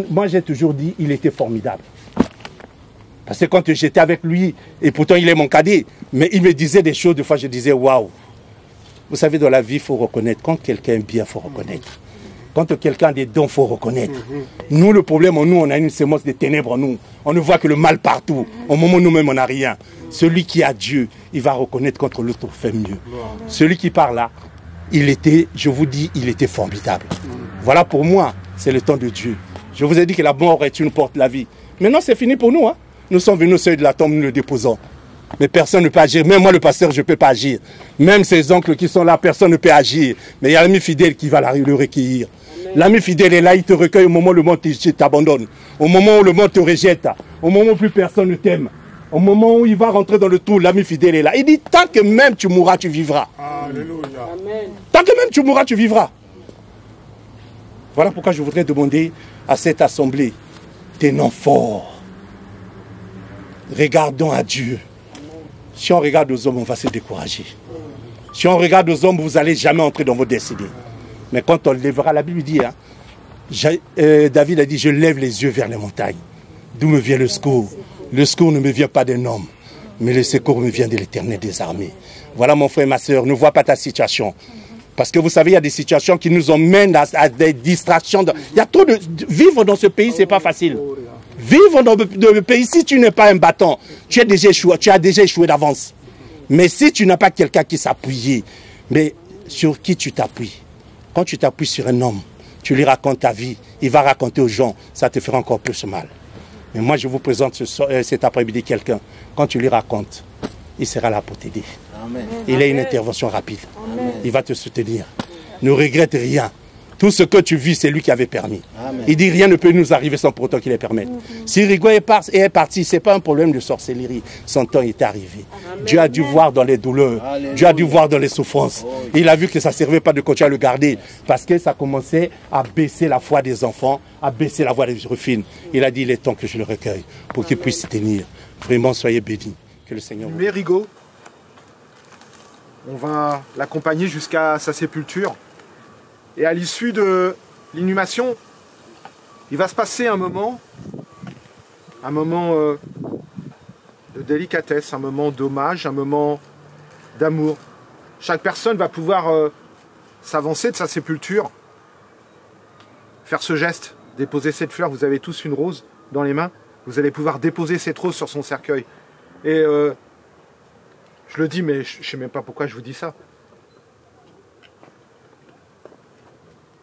Moi, j'ai toujours dit, il était formidable. Parce que quand j'étais avec lui, et pourtant il est mon cadet, mais il me disait des choses, des fois je disais, waouh. Vous savez, dans la vie, il faut reconnaître. Quand quelqu'un est bien, il faut reconnaître. Quand quelqu'un a des dons, il faut reconnaître. Nous, le problème, nous, on a une sémence de ténèbres en nous. On ne voit que le mal partout. Au moment où nous-mêmes, on n'a rien. Celui qui a Dieu, il va reconnaître quand l'autre fait mieux. Celui qui parle là, il était, je vous dis, il était formidable. Voilà pour moi, c'est le temps de Dieu. Je vous ai dit que la mort est une porte de la vie. Maintenant, c'est fini pour nous. Hein. Nous sommes venus au seuil de la tombe, nous le déposons. Mais personne ne peut agir. Même moi, le pasteur, je ne peux pas agir. Même ses oncles qui sont là, personne ne peut agir. Mais il y a l'ami fidèle qui va le recueillir. L'ami fidèle est là, il te recueille au moment où le monde t'abandonne. Au moment où le monde te rejette. Au moment où plus personne ne t'aime. Au moment où il va rentrer dans le trou, l'ami fidèle est là. Il dit, tant que même tu mourras, tu vivras. Alléluia. Tant que même tu mourras, tu vivras. Voilà pourquoi je voudrais demander à cette assemblée, tenons fort. Regardons à Dieu. Si on regarde aux hommes, on va se décourager. Si on regarde aux hommes, vous n'allez jamais entrer dans vos destinées. Mais quand on lèvera, la Bible dit, hein, David a dit, je lève les yeux vers les montagnes. D'où me vient le secours? Le secours ne me vient pas d'un homme, mais le secours me vient de l'Éternel des armées. Voilà mon frère et ma soeur, ne vois pas ta situation. Parce que vous savez, il y a des situations qui nous emmènent à des distractions. Il y a trop de... Vivre dans ce pays, ce n'est pas facile. Vivre dans le pays, si tu n'es pas un bâton, tu as déjà échoué d'avance. Mais si tu n'as pas quelqu'un qui s'appuie, mais sur qui tu t'appuies? Quand tu t'appuies sur un homme, tu lui racontes ta vie, il va raconter aux gens, ça te fera encore plus mal. Mais moi, je vous présente cet après-midi quelqu'un. Quand tu lui racontes, il sera là pour t'aider. Il a une intervention rapide. Amen. Il va te soutenir. Ne regrette rien. Tout ce que tu vis, c'est lui qui avait permis. Amen. Il dit rien ne peut nous arriver sans pour autant qu'il ait permis. Si Rigaud est parti, ce n'est pas un problème de sorcellerie. Son temps est arrivé. Amen. Dieu a dû voir dans les douleurs. Alléluia. Dieu a dû voir dans les souffrances. Il a vu que ça ne servait pas de continuer à le garder. Parce que ça commençait à baisser la foi des enfants, à baisser la voix des refines. Il a dit, il est temps que je le recueille pour qu'il puisse tenir. Vraiment, soyez bénis. Que le Seigneur... Mais Rigaud, on va l'accompagner jusqu'à sa sépulture. Et à l'issue de l'inhumation, il va se passer un moment de délicatesse, un moment d'hommage, un moment d'amour. Chaque personne va pouvoir s'avancer de sa sépulture, faire ce geste, déposer cette fleur. Vous avez tous une rose dans les mains. Vous allez pouvoir déposer cette rose sur son cercueil. Et je le dis, mais je ne sais même pas pourquoi je vous dis ça.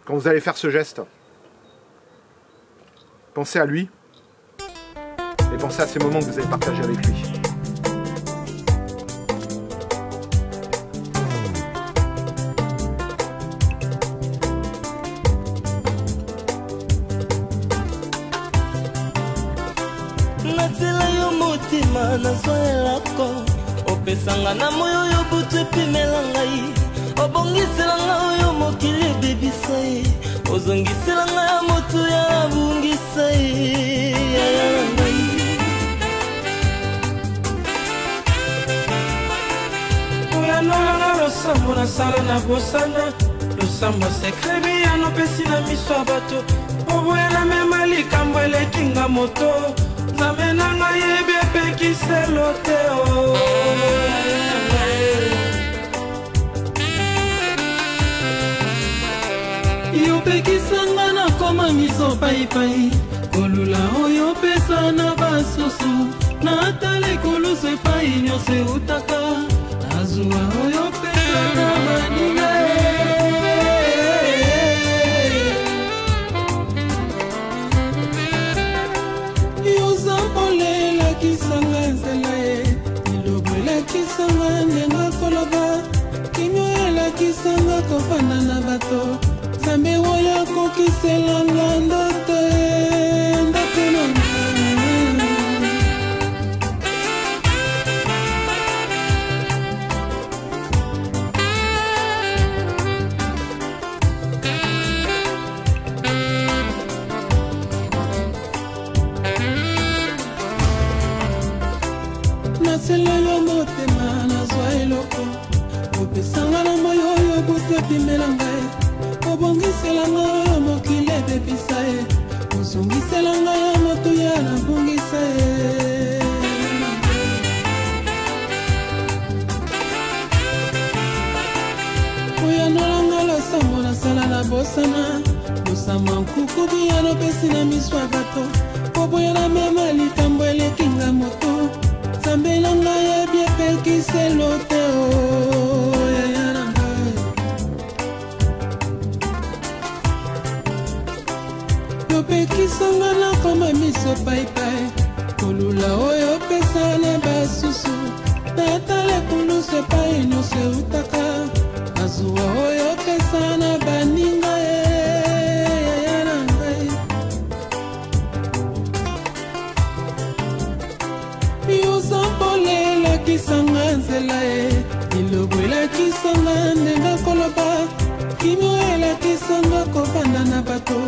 Quand vous allez faire ce geste, pensez à lui et pensez à ces moments que vous avez partagés avec lui. opesanga na moyo yo butu epimela ngai obongiselanga oyo mokili ebebisa ye ozongiselanga ya motu ya abungisa ye yaya ngai oyanolanga losambo nasala na bosana losambo sekre biyano pesi na miso ya bato oboyela mema likambo elekinga moto nzambe na ngai yebi epekiselo te yopekisanga na koma miso paipai kolula oyo pesa na basusu na tala ekolusu epai nyonso eutaka nazwa oyo pesa na baninga yozampole elakisanga nzela ye lilobo elakisanga ndenga koloba kimio elakisanga kofanda na bato Zambe oyo kokiselanga ndoto nanga nasela yo motema nazwa eloko opesanga na moyo oyo butu epimelanga obongiselanga oyo mokili ebebisa ye ozongiselanga ya moto ya nabongisa ye oyanolanga losambo nasala na bosana bosama nkuku biyano pesi na miso ya bato oboyana mema likambo elekinga moto sambelanga yebi epekiselo te yopekisanga na koma miso paipai kolula oyo pesa na basusu natala ekulusu epai nyonso eutaka azuwa oyo pesa na baninga yaya na ngai yozampole elakisanga nzela ye lilobo elakisanga ndenga koloba kimio elakisanga kofanda na bato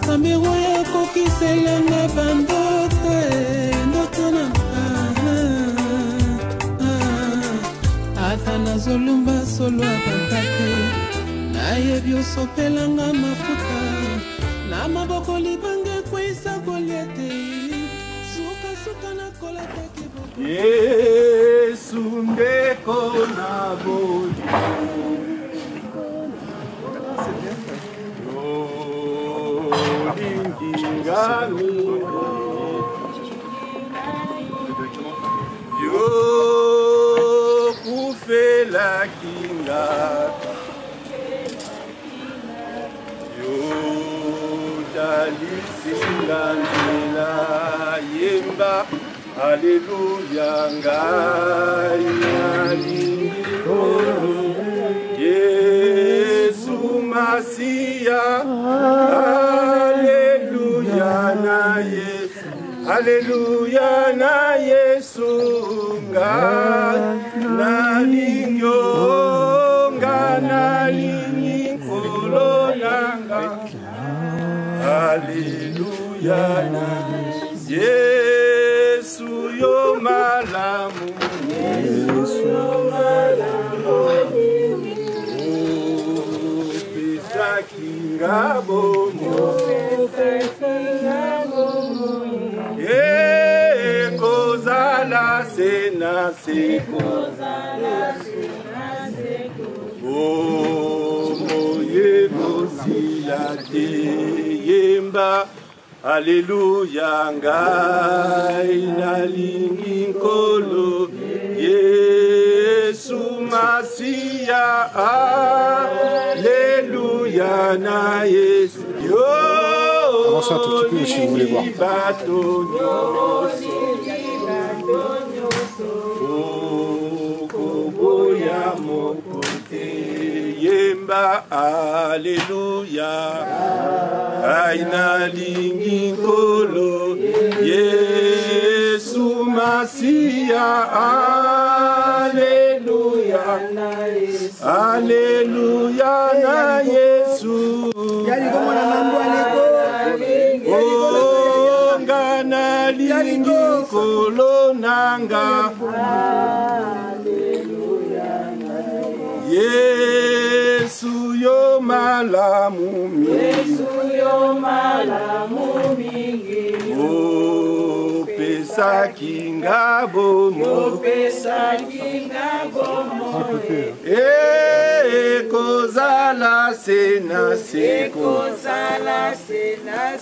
Samiro ya kokiselanga bandoto ndoto na ata nazolumba solo abakate nayebi osopelanga mafuta na maboko libange kwisa goliate sukasuka na kolata kiboko Yesu ndeko na bodi yo kufela kinga yo dalisinga nzela yemba haleluya ngai nalingo Yesu Masia Haleluya na Yesu nalingi kolonanga Haleluya na Yesu yo malamu Yesu yo malamu pesa kinga bomo kozala sena seko moye kosila te yemba Alléluia ngai nalingi nkolo Yesu Masia Alléluia na Yesu yo ça tout de suite si vous voulez voir. Yemba Alléluia aina lingi nkolo Yesu Masia Alléluia Alléluia na Yesu ngana lingi nkolo nanga Yesu yo malamu mingi opesaki nga bomo ekozala se na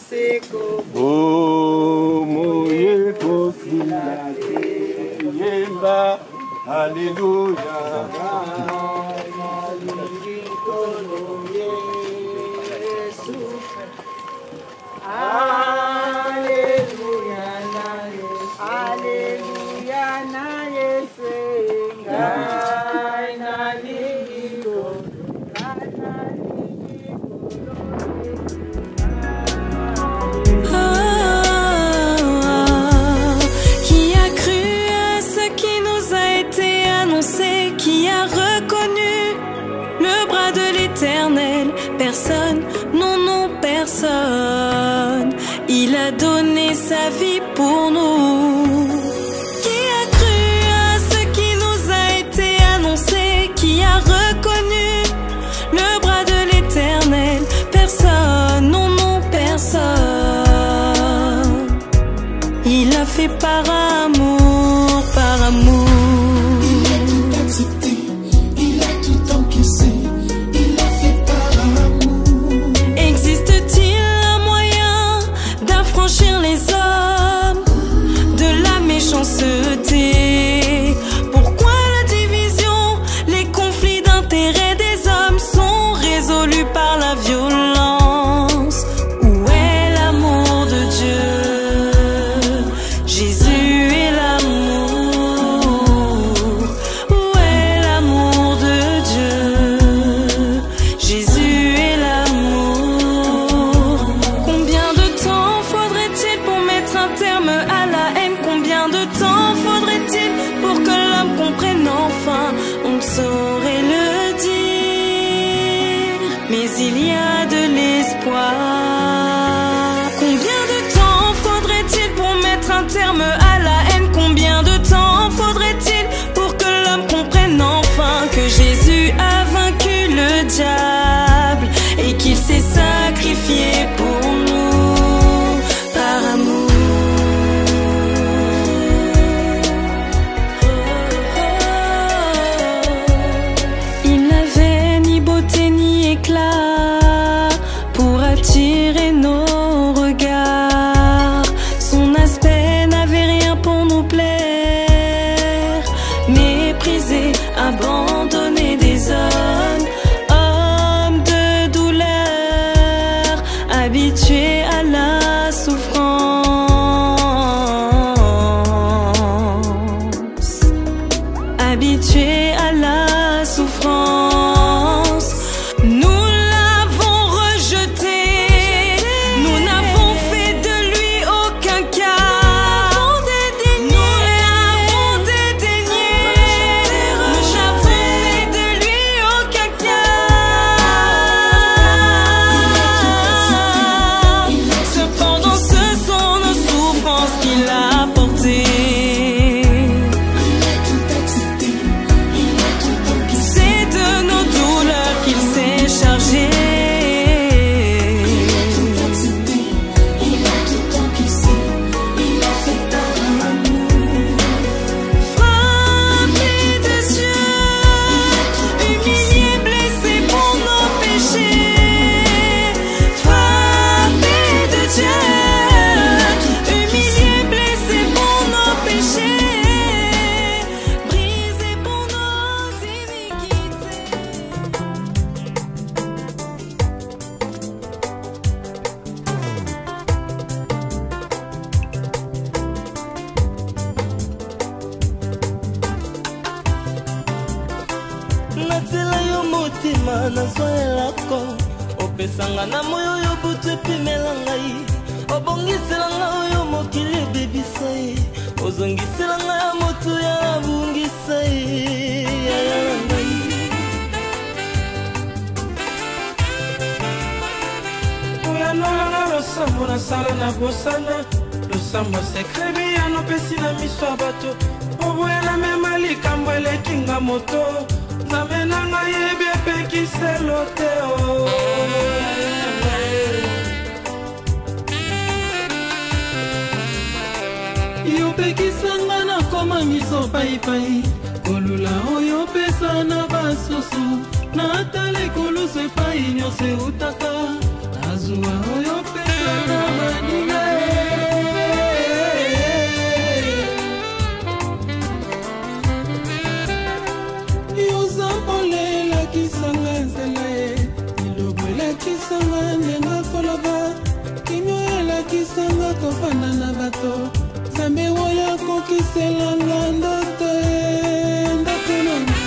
seko bomo ekosila te yemba alleluya Qui a cru à ce qui nous a été annoncé, qui a reconnu le bras de l'Éternel? Personne, non, non, personne. Il a donné sa vie pour nous. Qui a cru à ce qui nous a été annoncé, qui a reconnu le bras de l'Éternel? Personne, non, non, personne. Il a fait par amour, par amour. Il a tout accepté, il a tout encaissé, il a fait par amour. Existe-t-il un moyen d'affranchir les hommes de la méchanceté? Pourquoi la division, les conflits d'intérêts des hommes sont résolus par la violence? Où est l'amour de Dieu? Jésus est l'amour. Où est l'amour de Dieu? Jésus est l'amour. Combien de temps faudrait-il pour mettre un terme à la haine? Combien de temps faudrait-il pour que l'homme comprenne enfin? On ne saurait le dire, mais il y a de l'espoir. Combien de temps faudrait-il pour mettre un terme à la haine? Combien de temps faudrait-il pour que l'homme comprenne enfin que Jésus a vaincu le diable et qu'il s'est sacrifié pour nous par amour? Il n'avait ni beauté ni éclat pour attirer nos regards. Son aspect n'avait rien pour nous plaire. Méprisé, abandonné des hommes, homme de douleur, habitué à la souffrance, habitué à la souffrance. Nous l'avons rejeté, nous n'avons fait de lui aucun cas. Nous l'avons dédaigné, nous n'avons fait de lui aucun cas. Cependant, ce sont nos souffrances qu'il a portées. C'est de nos douleurs qu'il s'est chargé. Frappé de Dieu, humilié, blessé pour nos péchés. Frappé de Dieu, humilié, blessé pour nos péchés. Brisé pour nos iniquités. natela yo motima nazoyelako opesanga na moyo oyo butu epimela ngai obongisela ngai oyo mokili ebebisa ye ozongisela ngai ya motu ya abungisa ye yaya na ngai oyanolanga losambo nasala na bosana losambo sekre biyano pesi na miso ya bato oboyela mema likambo elekinga moto nzambe na ngai yebi epekiselo te na miso paipai kolula oyo pesa na basusu natala ekolusu epai nyonso eutaka nazwa oyo pesa na baninga yozampole elakisanga nzela ye lilobo elakisanga ndenga koloba kinyo elakisanga kofanda na bato Zambe oyo akokiselanga ndoto ndoto nanga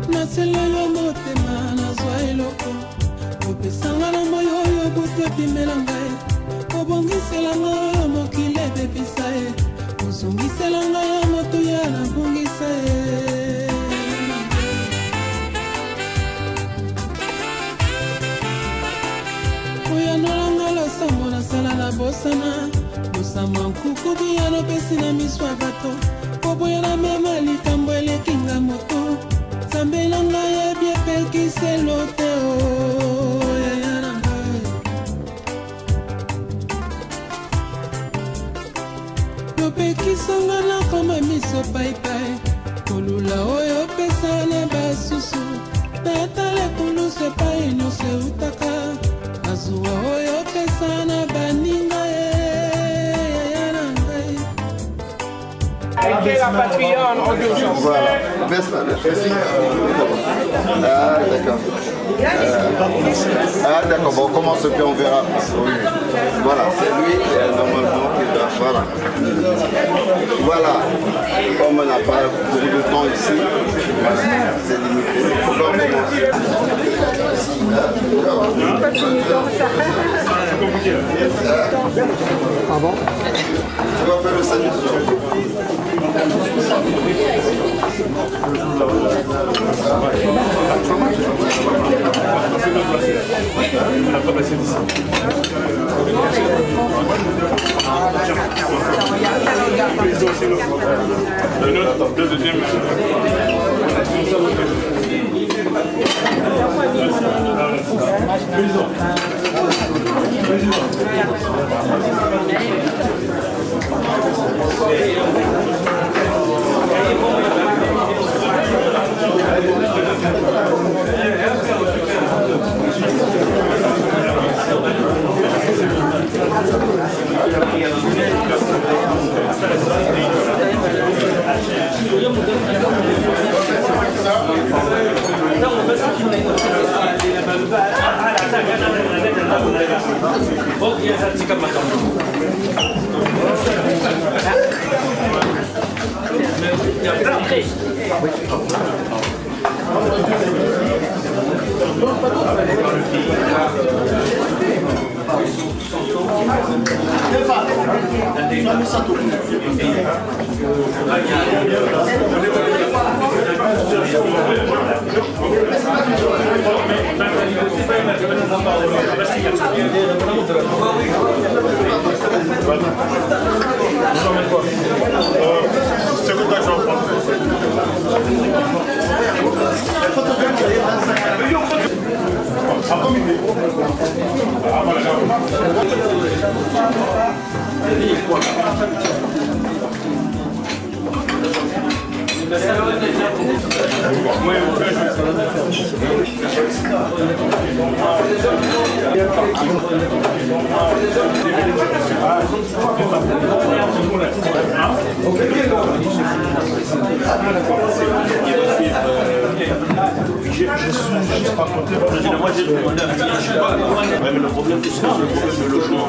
nasela yo motema nazwa eloko opesanga na moyo oyo butu epimela ngai obongiselanga oyo mokili ebebisa ye ozongiselanga ya moto ya nabongisa ye oyanolanga losambo nasala na bosana bosama nkuku biyano pesi na miso ya bato oboyana mema likambo elekinga moto sambelanga yebi epekiselo te opekisanga na koma miso paipai kolula oyo pesa na basusu natala ekulusu epai nyonso eutaka azuwa oyo pesa na baninga yaya na ngai La Patreon. Voilà. Ah, d'accord. Ah, d'accord. Bon, on commence et puis on verra. Voilà, c'est lui, normalement, qui doit. Voilà. Voilà. Comme on n'a pas beaucoup de temps ici, voilà, c'est limité. On commence. Ah bon? On va faire le salut. Le deuxième. Mais le problème, c'est le problème de logement.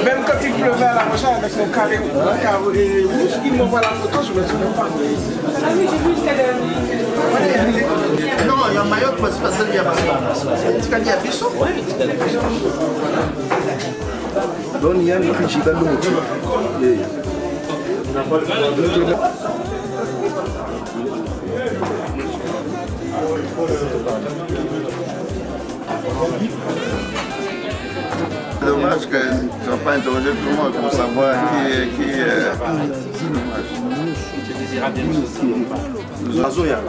Même quand il pleuvait à la recherche avec son carré rouge, il m'envoie la photo, je me souviens pas. Ah oui, j'ai vu celle. Non, il y a Mayotte, mais c'est pas celle qui a passé. Tu as dit à Bissot? Oui, tu as dit à Bissot. Donc il y a une petite chica de l'autre. C'est dommage que tu n'as pas interrogé tout le monde pour savoir qui est Azoya.